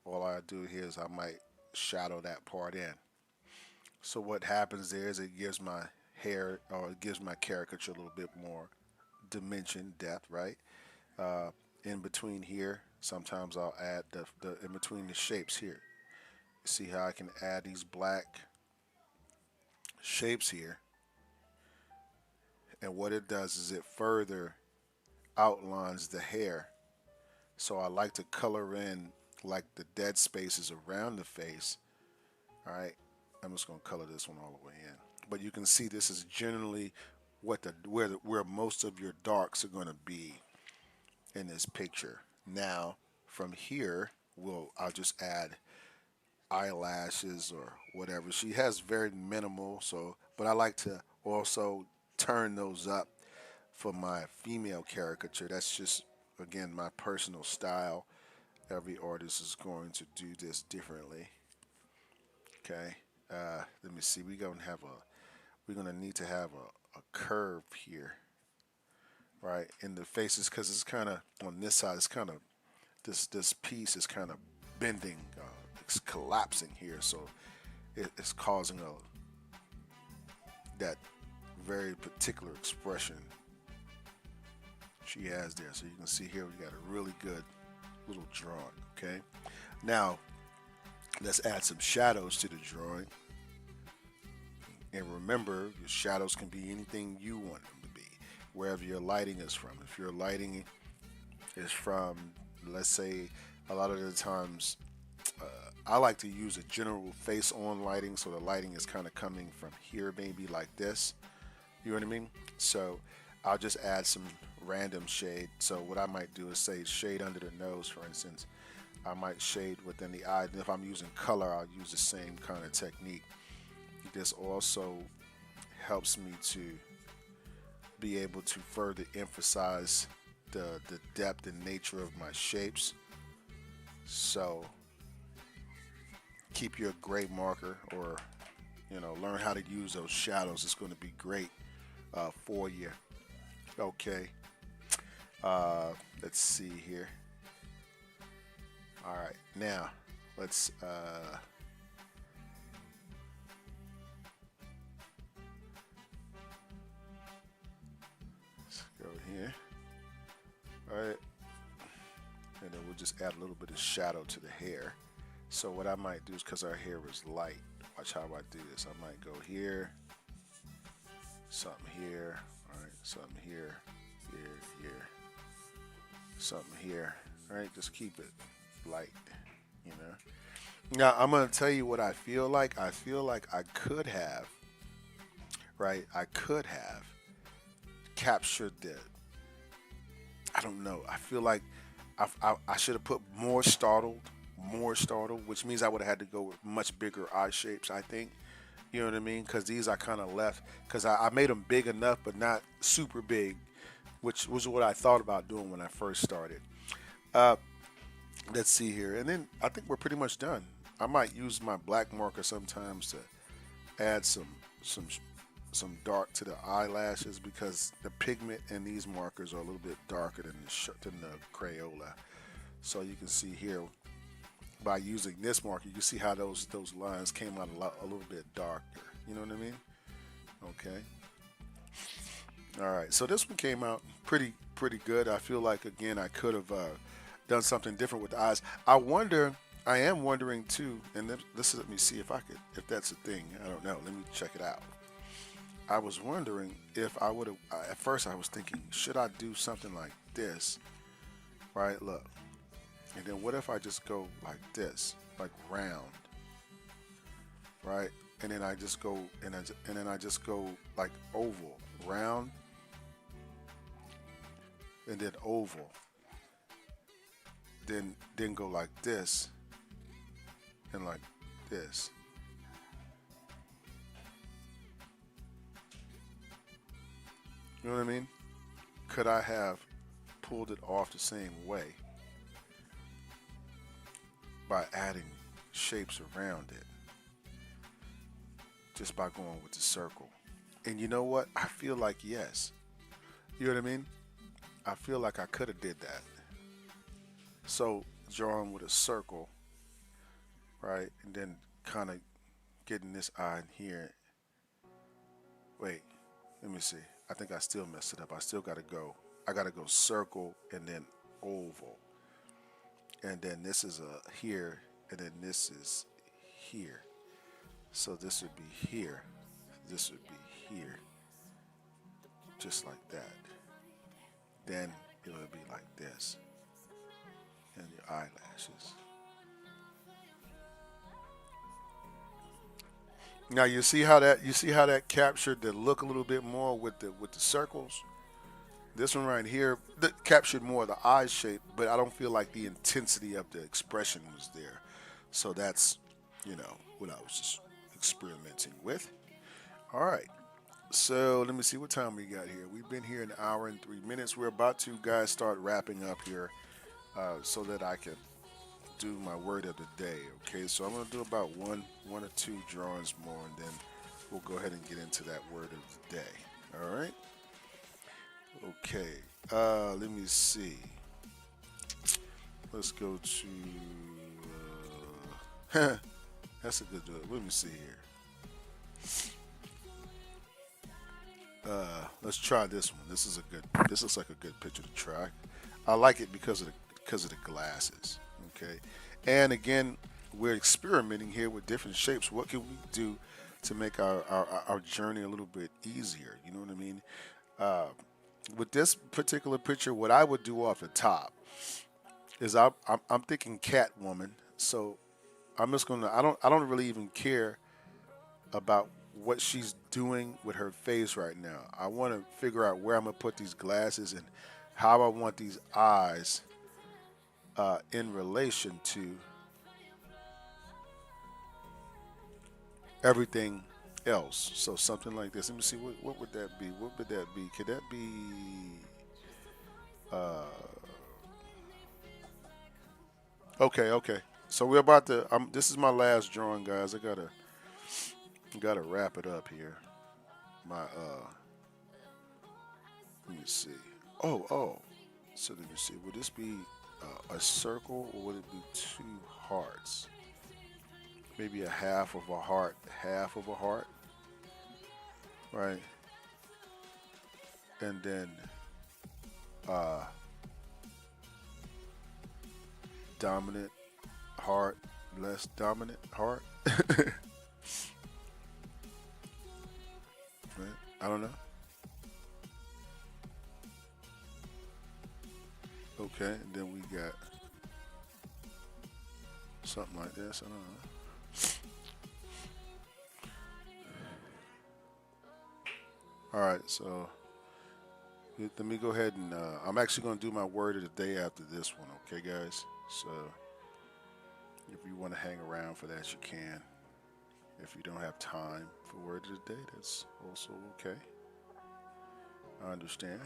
all I do here is I might shadow that part in. So what happens there is it gives my hair or it gives my caricature a little bit more dimension, depth, right? Uh, in between here, sometimes I'll add the in between the shapes here. See how I can add these black shapes here, and what it does is it further outlines the hair. So I like to color in like the dead spaces around the face. All right, I'm just gonna color this one all the way in. But you can see this is generally where most of your darks are gonna be in this picture. Now from here, I'll just add eyelashes or whatever. She has very minimal, so but I like to also turn those up for my female caricature. That's just again my personal style. Every artist is going to do this differently. Okay. Let me see. We're gonna need to have a curve here, right, in the faces because it's kind of on this side. It's kind of this piece is kind of bending. It's collapsing here, so it's causing that very particular expression she has there. So you can see here we got a really good little drawing. Okay. Now let's add some shadows to the drawing. And remember, your shadows can be anything you want them to be, wherever your lighting is from. If your lighting is from, let's say, a lot of the times, I like to use a general face on lighting, so the lighting is kind of coming from here, maybe like this. You know what I mean? So I'll just add some random shade. So what I might do is say shade under the nose, for instance. I might shade within the eye. And if I'm using color, I'll use the same kind of technique. This also helps me to be able to further emphasize the depth and nature of my shapes. So keep your gray marker or learn how to use those shadows. It's going to be great for you. Okay. Let's see here. All right. Now let's go here. All right. And then we'll just add a little bit of shadow to the hair. So what I might do is because our hair is light, watch how I do this. I might go here, something here, all right, something here, here, something here. All right, just keep it light, you know. Now I'm gonna tell you what I feel like. I feel like I could have right? I could have captured the, I don't know. I feel like I should have put more startled, which means I would have had to go with much bigger eye shapes, I think. You know what I mean? Because these I kind of left, because I made them big enough, but not super big, which was what I thought about doing when I first started. Uh, let's see here. And then I think we're pretty much done. I might use my black marker sometimes to add some some dark to the eyelashes because the pigment in these markers are a little bit darker than than the Crayola. So you can see here by using this marker, you can see how those lines came out a little bit darker. You know what I mean? Okay. All right. So this one came out pretty good. I feel like again I could have done something different with the eyes. I wonder. I am wondering too, and this is, let me see if I could, if that's a thing. I don't know. Let me check it out. I was wondering if I would have. At first, I was thinking, should I do something like this? Right. Look. And then what if I just go like this, like round, right? And then I just go and then I just go like oval, round, and then oval. Then go like this and like this. You know what I mean? Could I have pulled it off the same way by adding shapes around it? Just by going with the circle. And you know what? I feel like yes. You know what I mean? I feel like I could have did that. So drawing with a circle, right? And then kind of getting this eye in here. Wait, let me see. I think I still messed it up. I gotta go circle and then oval. And then this is a here, and then this is here. So this would be here. This would be here. Just like that. Then it would be like this. And your eyelashes. Now you see how that captured the look a little bit more with the circles. This one right here that captured more of the eye shape, but I don't feel like the intensity of the expression was there. So that's, what I was just experimenting with. All right. So let me see what time we got here. We've been here an hour and 3 minutes. We're about to, guys, start wrapping up here so that I can do my word of the day. Okay, so I'm gonna do about one or two drawings more, and then we'll go ahead and get into that word of the day. All right. Okay. Let me see. Let's go to. That's a good. Let me see here. Let's try this one. This is a good. This looks like a good picture to try. I like it because of the glasses. Okay, and again, we're experimenting here with different shapes. What can we do to make our journey a little bit easier? You know what I mean? Uh, with this particular picture, what I would do off the top is I'm thinking Catwoman. So I'm just gonna. I don't really even care about what she's doing with her face right now. I want to figure out where I'm gonna put these glasses and how I want these eyes in relation to everything else. So something like this. Let me see. What would that be? What would that be? Could that be? Uh, okay. Okay. So we're about to. This is my last drawing, guys. I gotta wrap it up here. My Let me see. Oh. So let me see. Would this be a circle or would it be two hearts? Maybe a half of a heart, right? And then dominant heart, less dominant heart. Right? I don't know. Okay, and then we got something like this. I don't know. All right, so let me go ahead and I'm actually going to do my word of the day after this one, okay, guys? So if you want to hang around for that, you can. If you don't have time for word of the day, that's also okay. I understand.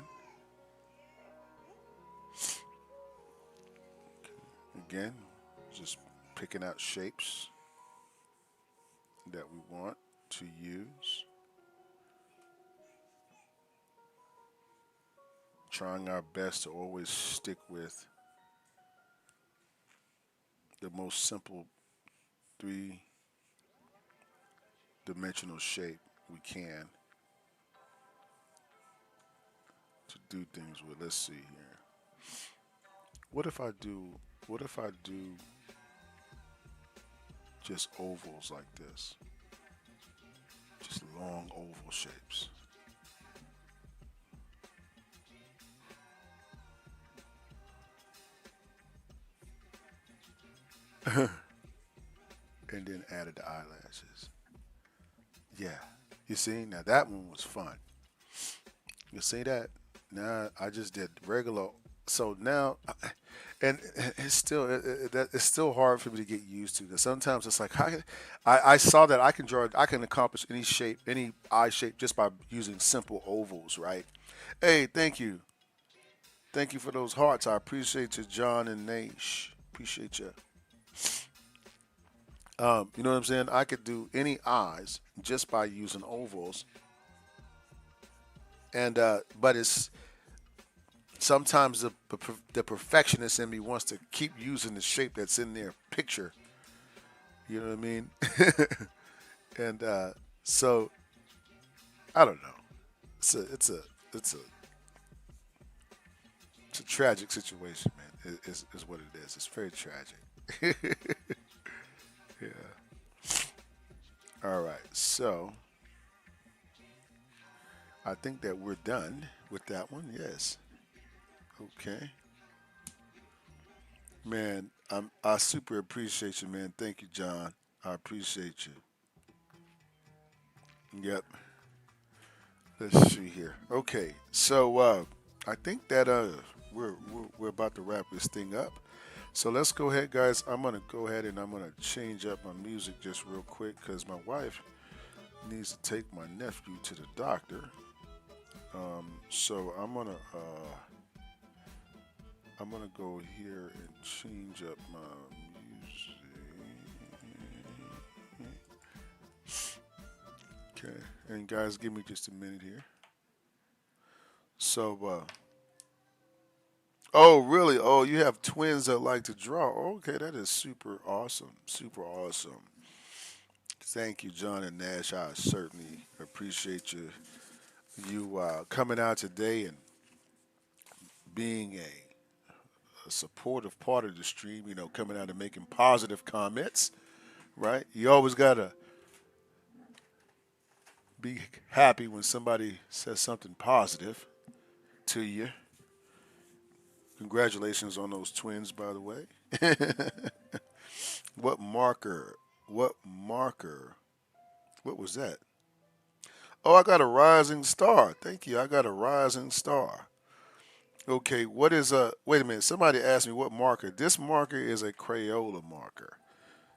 Again, just picking out shapes that we want to use, trying our best to always stick with the most simple three-dimensional shape we can to do things with. Let's see here. What if I do what if I do just ovals like this? Just long oval shapes. And then added the eyelashes. Yeah. You see? Now that one was fun. You see that? Now I just did regular. So now, and it's still it's still hard for me to get used to. Because sometimes it's like I saw that I can accomplish any shape, any eye shape just by using simple ovals, right? Hey, thank you for those hearts. I appreciate you, John and Nash. Appreciate you. You know what I'm saying? I could do any eyes just by using ovals, and but it's sometimes the perfectionist in me wants to keep using the shape that's in their picture. You know what I mean? And so I don't know. It's a it's a it's a it's a tragic situation, man. Is what it is. It's very tragic. Yeah. All right. So I think that we're done with that one. Yes. Okay. Man, I super appreciate you, man. Thank you, John. I appreciate you. Yep. Let's see here. Okay, so I think that we're about to wrap this thing up. So let's go ahead, guys. I'm gonna go ahead and I'm gonna change up my music just real quick because my wife needs to take my nephew to the doctor. So I'm gonna go here and change up my music. Okay, and guys, give me just a minute here. So, oh, really? Oh, you have twins that like to draw. Okay, that is super awesome. Super awesome. Thank you, John and Nash. I certainly appreciate you coming out today and being a supportive part of the stream. You know, coming out and making positive comments. Right? You always gotta be happy when somebody says something positive to you. Congratulations on those twins, by the way. What marker? What marker? What was that? Oh, I got a rising star. Thank you. I got a rising star. Okay, what is a? Wait a minute. Somebody asked me what marker. This marker is a Crayola marker.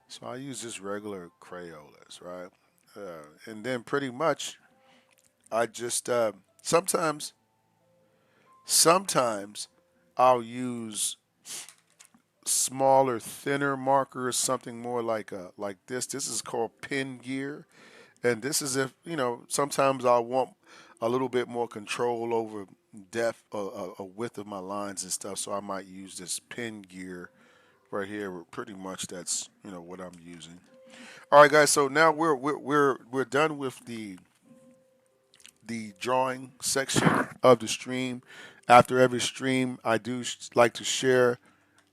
So I use just regular Crayolas, right? And then pretty much I just sometimes I'll use smaller, thinner markers, something more like this. This is called pen gear, and this is if sometimes I want a little bit more control over depth or width of my lines and stuff. So I might use this pen gear right here. Pretty much that's what I'm using. All right, guys. So now we're done with the drawing section of the stream. After every stream, I do like to share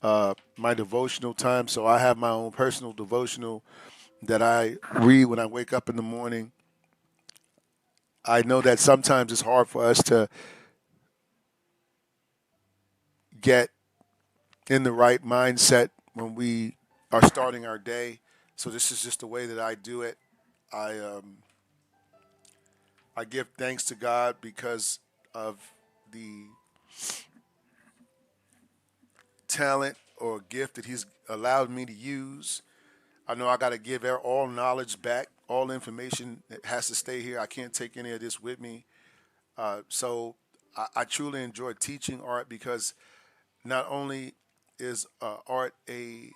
my devotional time. So I have my own personal devotional that I read when I wake up in the morning. I know that sometimes it's hard for us to get in the right mindset when we are starting our day. So this is just the way that I do it. I I give thanks to God because of the talent or gift that He's allowed me to use. I know I got to give all knowledge back, all information that has to stay here. I can't take any of this with me. So I truly enjoy teaching art because not only is art a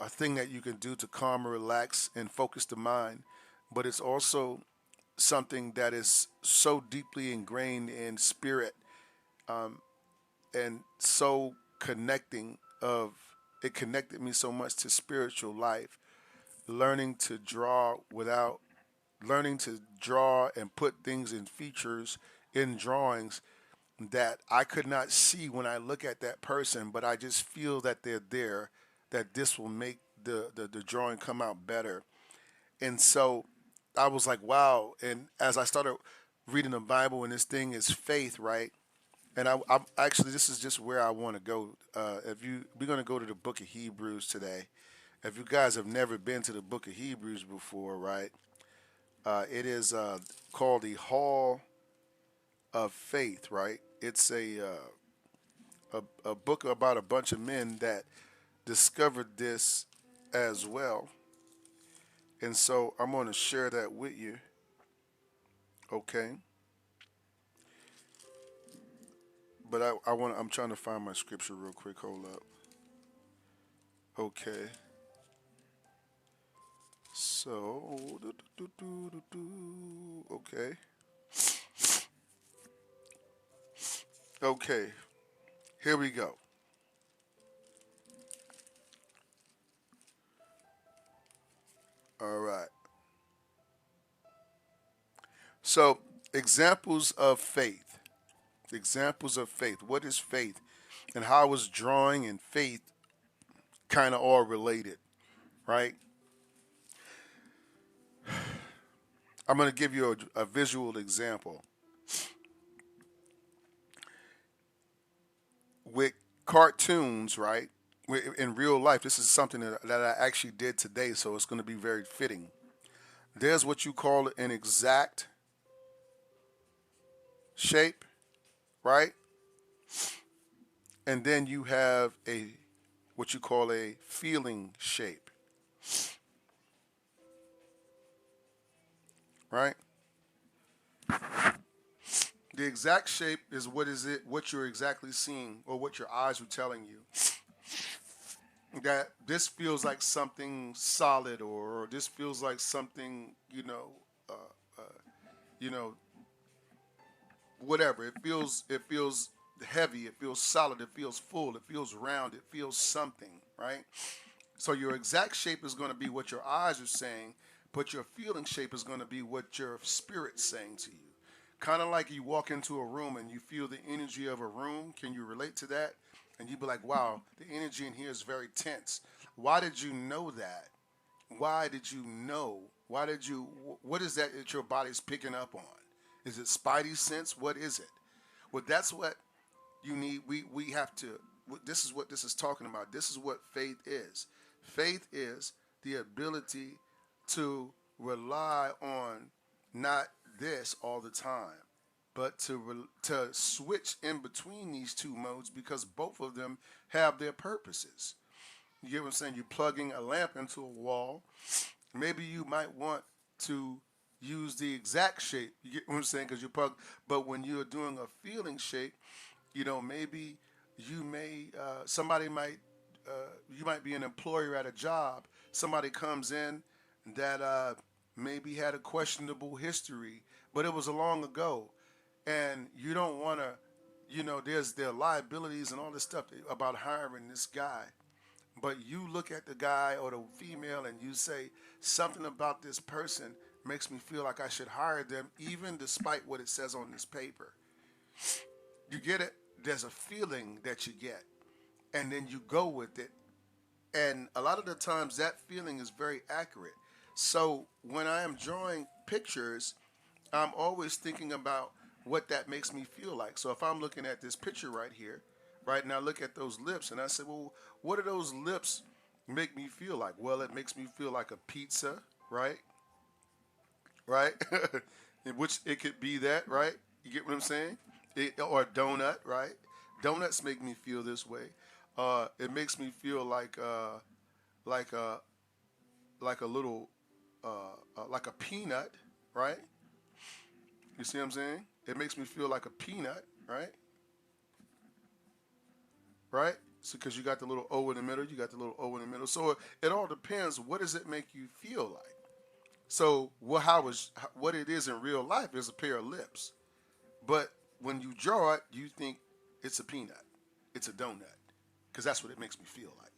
thing that you can do to calm and relax and focus the mind, but it's also something that is so deeply ingrained in spirit and so connecting of it connected me so much to spiritual life. Learning to draw without learning to draw and put things in features in drawings that I could not see when I look at that person, but I just feel that they're there, that this will make the drawing come out better. And so I was like, wow. And as I started reading the Bible, and this thing is faith, right? And I actually, this is just where I want to go. If you, we're going to go to the book of Hebrews today. If you guys have never been to the book of Hebrews before, right? It is called the Hall of Faith, right? It's a book about a bunch of men that discovered this as well. And so I'm going to share that with you, okay? But I'm trying to find my scripture real quick. Hold up. Okay. So, okay. Okay. Here we go. All right. So, examples of faith. Examples of faith. What is faith? And how is drawing and faith kind of all related, right? I'm going to give you a visual example. With cartoons, right? In real life, this is something that I actually did today, so it's going to be very fitting. There's what you call an exact shape, right? And then you have a what you call a feeling shape, right? The exact shape is what you're exactly seeing or what your eyes are telling you. That this feels like something solid or this feels like something, you know, whatever. It feels heavy, it feels solid, it feels full, it feels round, it feels something, right? So your exact shape is going to be what your eyes are saying, but your feeling shape is going to be what your spirit's saying to you. Kind of like you walk into a room and you feel the energy of a room. Can you relate to that? And you be like, wow, the energy in here is very tense. Why did you know that? Why did you know? Why did you? What is that your body's picking up on? Is it spidey sense? What is it? Well, that's what you need. We have to. This is what this is talking about. This is what faith is. Faith is the ability to rely on not this all the time, but to switch in between these two modes because both of them have their purposes. You get what I'm saying? You're plugging a lamp into a wall. Maybe you might want to use the exact shape. You get what I'm saying? Because you plug. But when you're doing a feeling shape, maybe somebody might, you might be an employer at a job. Somebody comes in that maybe had a questionable history, but it was long ago, and you don't want to, there are liabilities and all this stuff about hiring this guy. But you look at the guy or the female and you say, something about this person makes me feel like I should hire them, even despite what it says on this paper. You get it? There's a feeling that you get, and then you go with it. And a lot of the times, that feeling is very accurate. So when I am drawing pictures, I'm always thinking about what that makes me feel like. So if I'm looking at this picture right here, right now, look at those lips, and I say, well, what do those lips make me feel like? Well, it makes me feel like a pizza, right? Right? in which it could be that, right? You get what I'm saying? Or a donut, right? Donuts make me feel this way. It makes me feel like a like a little like a peanut, right? You see what I'm saying? It makes me feel like a peanut, right? Right? So because you got the little O in the middle, you got the little O in the middle. So it all depends. What does it make you feel like? So what it is in real life is a pair of lips. But when you draw it, you think it's a peanut, it's a donut, because that's what it makes me feel like.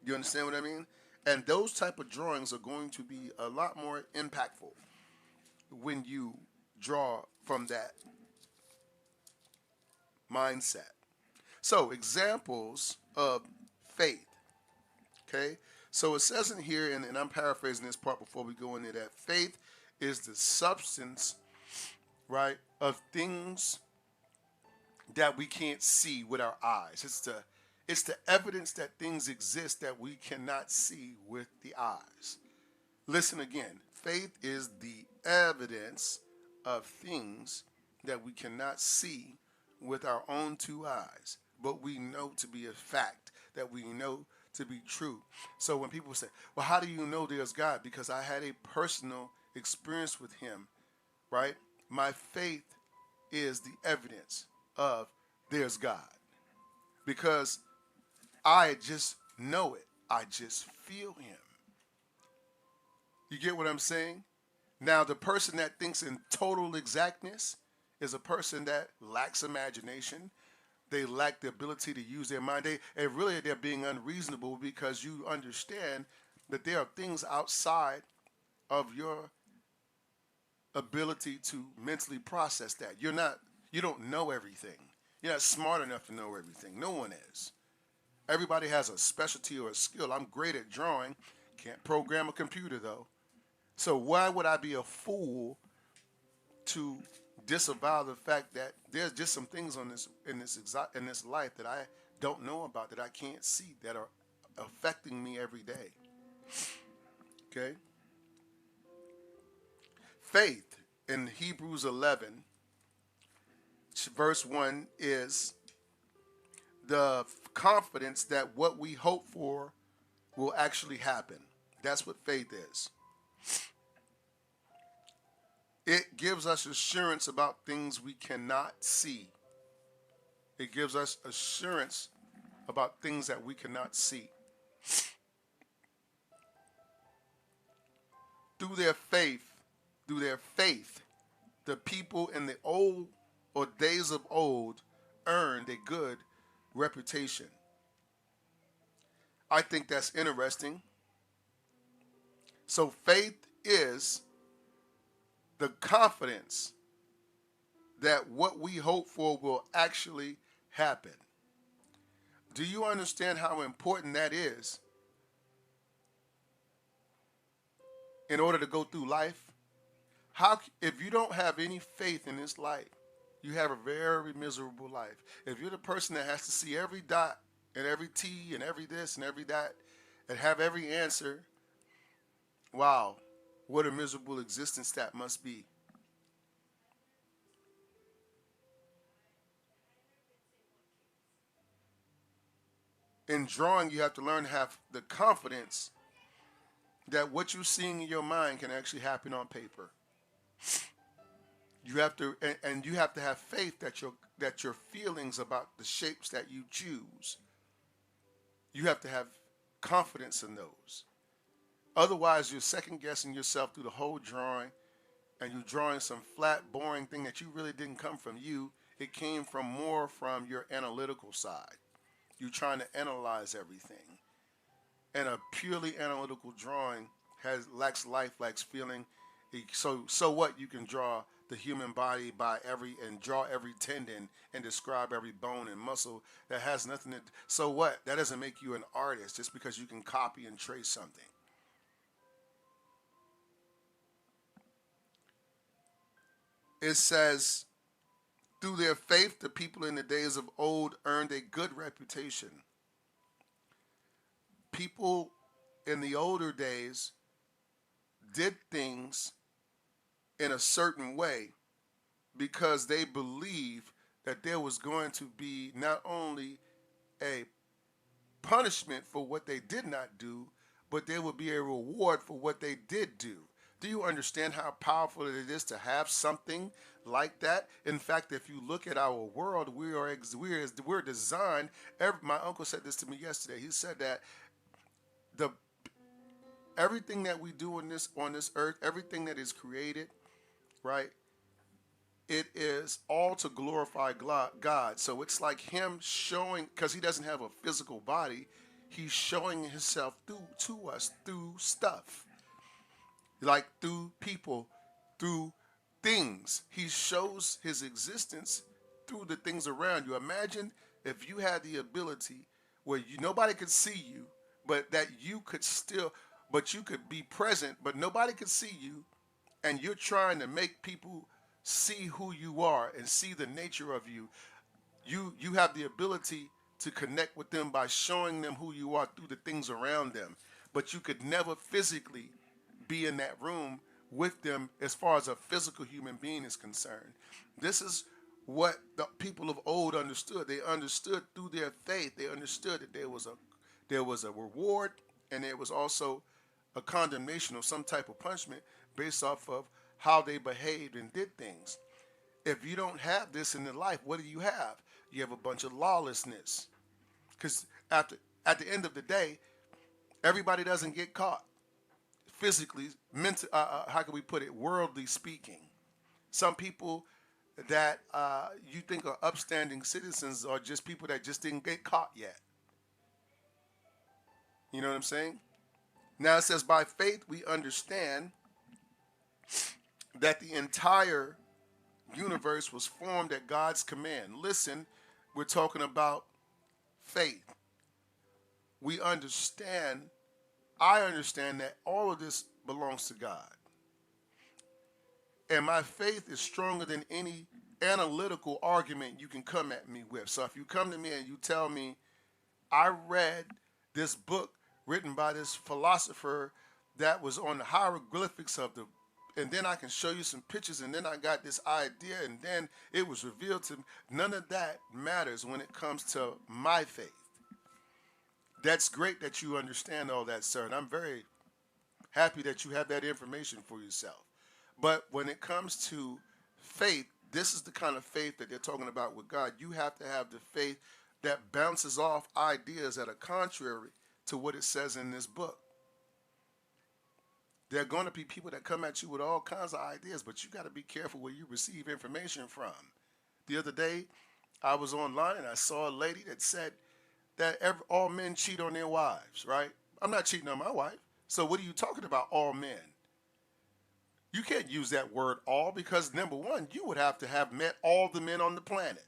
You understand what I mean? And those type of drawings are going to be a lot more impactful when you draw from that mindset. So examples of faith. Okay, so it says in here, and I'm paraphrasing this part before we go into that. Faith is the substance, right, of things that we can't see with our eyes. It's the evidence that things exist that we cannot see with the eyes. Listen again. Faith is the evidence of things that we cannot see with our own two eyes, but we know to be a fact, that we know to be true. So when people say, well, how do you know there's God? Because I had a personal experience with Him, right? My faith is the evidence of there's God because I just know it. I just feel Him. You get what I'm saying? Now, the person that thinks in total exactness is a person that lacks imagination. They lack the ability to use their mind. And really, they're being unreasonable because you understand that there are things outside of your ability to mentally process that. You don't know everything. You're not smart enough to know everything. No one is. Everybody has a specialty or a skill. I'm great at drawing. Can't program a computer though. So why would I be a fool to disavow the fact that there's just some things on this life that I don't know about, that I can't see, that are affecting me every day. Okay? Faith in Hebrews 11, verse 1 is the confidence that what we hope for will actually happen. That's what faith is. It gives us assurance about things we cannot see. It gives us assurance about things that we cannot see. Through their faith, through their faith, the people in the old or days of old earned a good reputation. I think that's interesting. So faith is the confidence that what we hope for will actually happen. Do you understand how important that is in order to go through life? How if you don't have any faith in this life, you have a very miserable life. If you're the person that has to see every dot and every T and every this and every that and have every answer, wow, what a miserable existence that must be. In drawing, you have to learn to have the confidence that what you're seeing in your mind can actually happen on paper. You have to, and you have to have faith that your feelings about the shapes that you choose, you have to have confidence in those. Otherwise, you're second guessing yourself through the whole drawing, and you're drawing some flat, boring thing that you really didn't come from you. It came from more from your analytical side. You're trying to analyze everything, and a purely analytical drawing lacks life, lacks feeling. So what? You can draw the human body by and draw every tendon and describe every bone and muscle that has nothing to. So what? That doesn't make you an artist just because you can copy and trace something. It says, through their faith, the people in the days of old earned a good reputation. People in the older days did things in a certain way because they believe that there was going to be not only a punishment for what they did not do, but there would be a reward for what they did do. Do you understand how powerful it is to have something like that? In fact, if you look at our world, we're designed. My uncle said this to me yesterday. He said that the everything that we do on this earth, everything that is created, right? It is all to glorify God. So it's like him showing, because he doesn't have a physical body, he's showing himself to us through stuff, like through people, through things. He shows his existence through the things around you. Imagine if you had the ability where nobody could see you, but that you could still, but you could be present, but nobody could see you, and you're trying to make people see who you are and see the nature of you. You have the ability to connect with them by showing them who you are through the things around them, but you could never physically be in that room with them as far as a physical human being is concerned. This is what the people of old understood. They understood through their faith. They understood that there was a reward, and there was also a condemnation or some type of punishment based off of how they behaved and did things. If you don't have this in the life, what do you have? You have a bunch of lawlessness. Because at the end of the day, everybody doesn't get caught physically, mental. How can we put it? Worldly speaking, some people that you think are upstanding citizens are just people that just didn't get caught yet. You know what I'm saying? Now it says, by faith we understand that the entire universe was formed at God's command. Listen, we're talking about faith. We understand, I understand that all of this belongs to God. And my faith is stronger than any analytical argument you can come at me with. So if you come to me and you tell me, I read this book written by this philosopher that was on the hieroglyphics of the, and then I can show you some pictures, and then I got this idea, and then it was revealed to me. None of that matters when it comes to my faith. That's great that you understand all that, sir, and I'm very happy that you have that information for yourself. But when it comes to faith, this is the kind of faith that they're talking about with God. You have to have the faith that bounces off ideas that are contrary to what it says in this book. There are going to be people that come at you with all kinds of ideas, but you got to be careful where you receive information from. The other day, I was online and I saw a lady that said that all men cheat on their wives, right? I'm not cheating on my wife. So what are you talking about, all men? You can't use that word all, because number one, you would have to have met all the men on the planet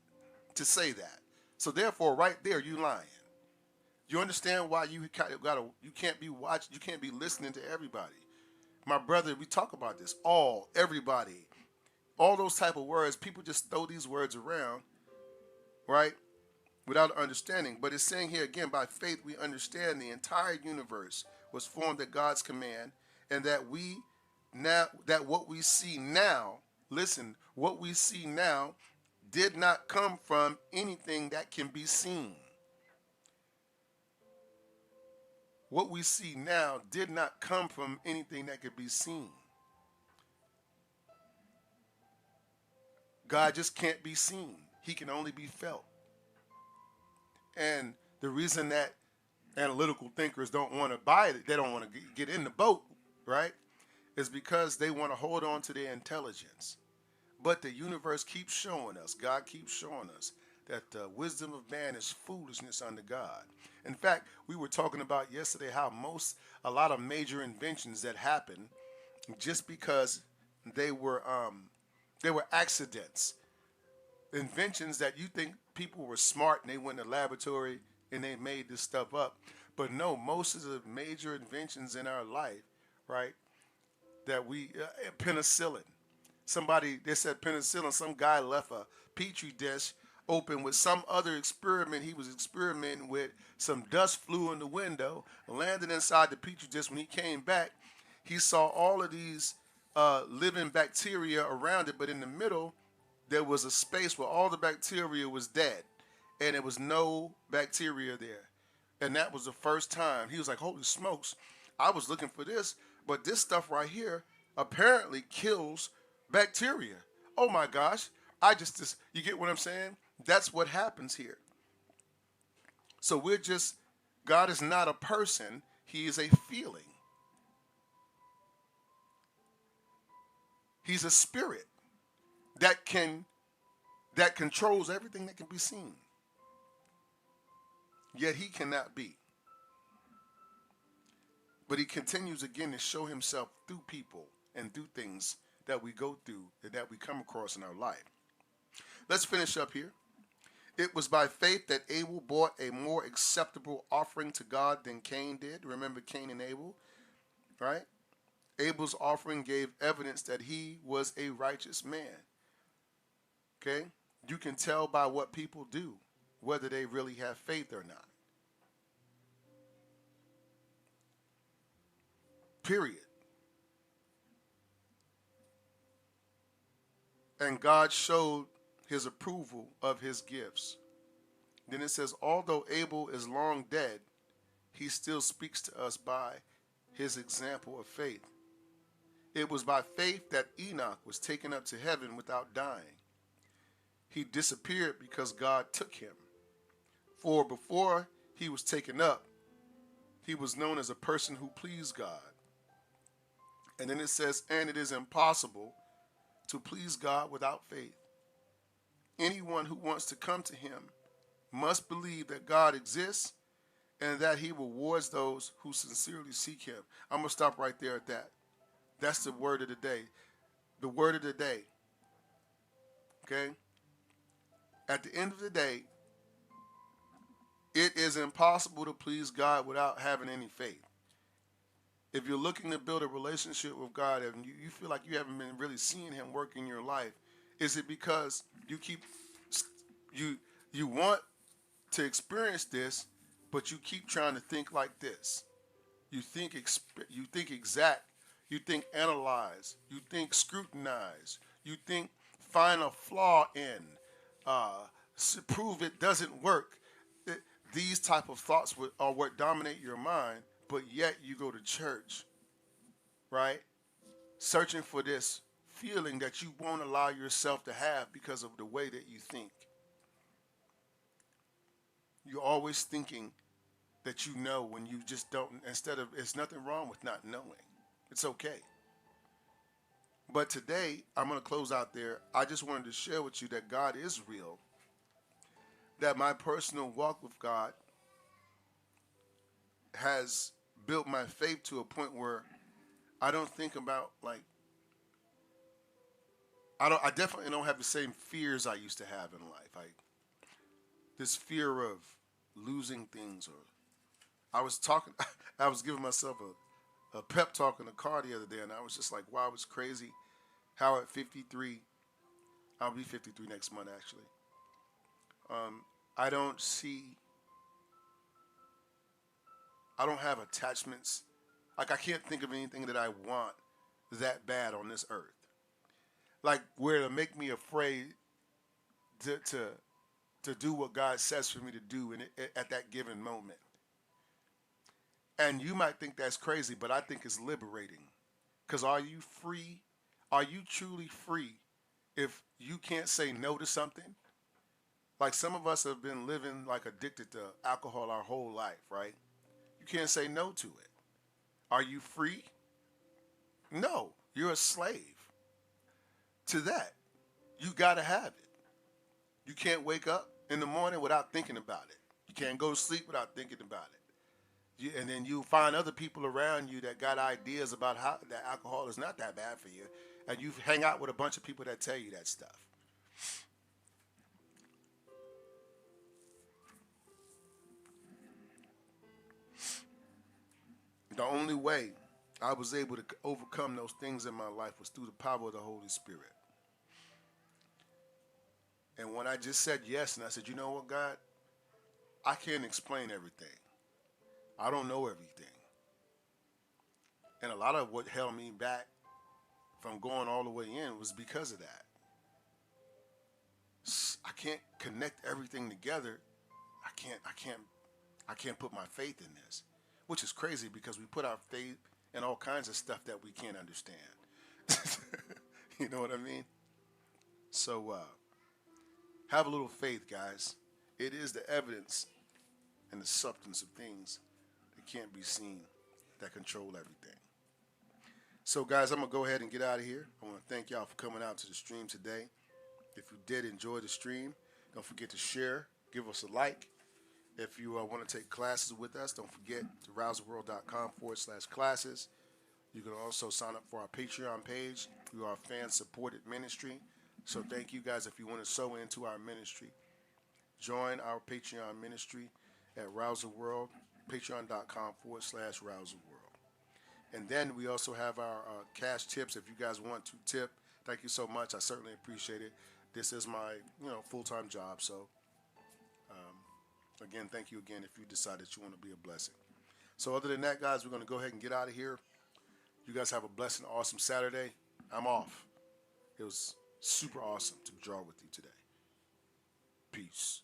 to say that. So therefore, right there, you lying. You understand why you can't be watching, you can't be listening to everybody. My brother, we talk about this. All, everybody, all those type of words. People just throw these words around, right, without understanding. But it's saying here again, by faith we understand the entire universe was formed at God's command, and that what we see now, listen, what we see now did not come from anything that can be seen. What we see now did not come from anything that could be seen. God just can't be seen. He can only be felt. And the reason that analytical thinkers don't want to buy it, they don't want to get in the boat, right, is because they want to hold on to their intelligence. But the universe keeps showing us, God keeps showing us that the wisdom of man is foolishness unto God. In fact, we were talking about yesterday how a lot of major inventions that happened just because they were accidents. Inventions that you think people were smart and they went in the laboratory and they made this stuff up. But no, most of the major inventions in our life, right, that penicillin. They said penicillin, some guy left a petri dish open with some other experiment he was experimenting with. Some dust flew in the window, landed inside the petri dish. When he came back, he saw all of these living bacteria around it, but in the middle, there was a space where all the bacteria was dead, and there was no bacteria there. And that was the first time. He was like, holy smokes, I was looking for this, but this stuff right here apparently kills bacteria. Oh my gosh. You get what I'm saying? That's what happens here. So God is not a person, he is a feeling. He's a spirit that controls everything that can be seen. Yet he cannot be. But he continues again to show himself through people and through things that we go through and that we come across in our life. Let's finish up here. It was by faith that Abel brought a more acceptable offering to God than Cain did. Remember Cain and Abel, right? Abel's offering gave evidence that he was a righteous man. Okay? You can tell by what people do whether they really have faith or not. Period. And God showed his approval of his gifts. Then it says, although Abel is long dead, he still speaks to us by his example of faith. It was by faith that Enoch was taken up to heaven without dying. He disappeared because God took him. For before he was taken up, he was known as a person who pleased God. And then it says, and it is impossible to please God without faith. Anyone who wants to come to him must believe that God exists and that he rewards those who sincerely seek him. I'm going to stop right there at that. That's the word of the day. The word of the day. Okay? At the end of the day, it is impossible to please God without having any faith. If you're looking to build a relationship with God and you feel like you haven't been really seeing him work in your life, is it because you want to experience this, but you keep trying to think like this? You think exact, you think analyze, you think scrutinize, you think find a flaw in, prove it doesn't work. These type of thoughts are what dominate your mind, but yet you go to church, right? Searching for this feeling that you won't allow yourself to have because of the way that you think. You're always thinking that you know when you just don't, it's nothing wrong with not knowing. It's okay. But today, I'm going to close out there. I just wanted to share with you that God is real, that my personal walk with God has built my faith to a point where I don't think about I definitely don't have the same fears I used to have in life. This fear of losing things, or I was talking I was giving myself a pep talk in the car the other day, and I was just like, wow, it's crazy how at 53, I'll be 53 next month actually. I don't have attachments. Like, I can't think of anything that I want that bad on this earth. Like, where to make me afraid to do what God says for me to do at that given moment. And you might think that's crazy, but I think it's liberating. Because are you free? Are you truly free if you can't say no to something? Like, some of us have been living like addicted to alcohol our whole life, right? You can't say no to it. Are you free? No, you're a slave to that. You got to have it. You can't wake up in the morning without thinking about it. You can't go to sleep without thinking about it. And then you find other people around you that got ideas about how that alcohol is not that bad for you, and you hang out with a bunch of people that tell you that stuff. The only way I was able to overcome those things in my life was through the power of the Holy Spirit. And when I just said yes, and I said, you know what, God, I can't explain everything. I don't know everything. And a lot of what held me back from going all the way in was because of that. I can't connect everything together. I can't put my faith in this, which is crazy because we put our faith in all kinds of stuff that we can't understand. You know what I mean? So have a little faith, guys. It is the evidence and the substance of things that can't be seen that control everything. So, guys, I'm going to go ahead and get out of here. I want to thank y'all for coming out to the stream today. If you did enjoy the stream, don't forget to share, give us a like. If you want to take classes with us, don't forget to rousetheworld.com/classes. You can also sign up for our Patreon page. We are a fan-supported ministry. So thank you guys if you want to sow into our ministry. Join our Patreon ministry at rousetheworld, patreon.com/rousetheworld. And then we also have our cash tips if you guys want to tip. Thank you so much. I certainly appreciate it. This is my full-time job. So again, thank you again if you decide that you want to be a blessing. So other than that, guys, we're going to go ahead and get out of here. You guys have a blessed and awesome Saturday. I'm off. It was super awesome to draw with you today. Peace.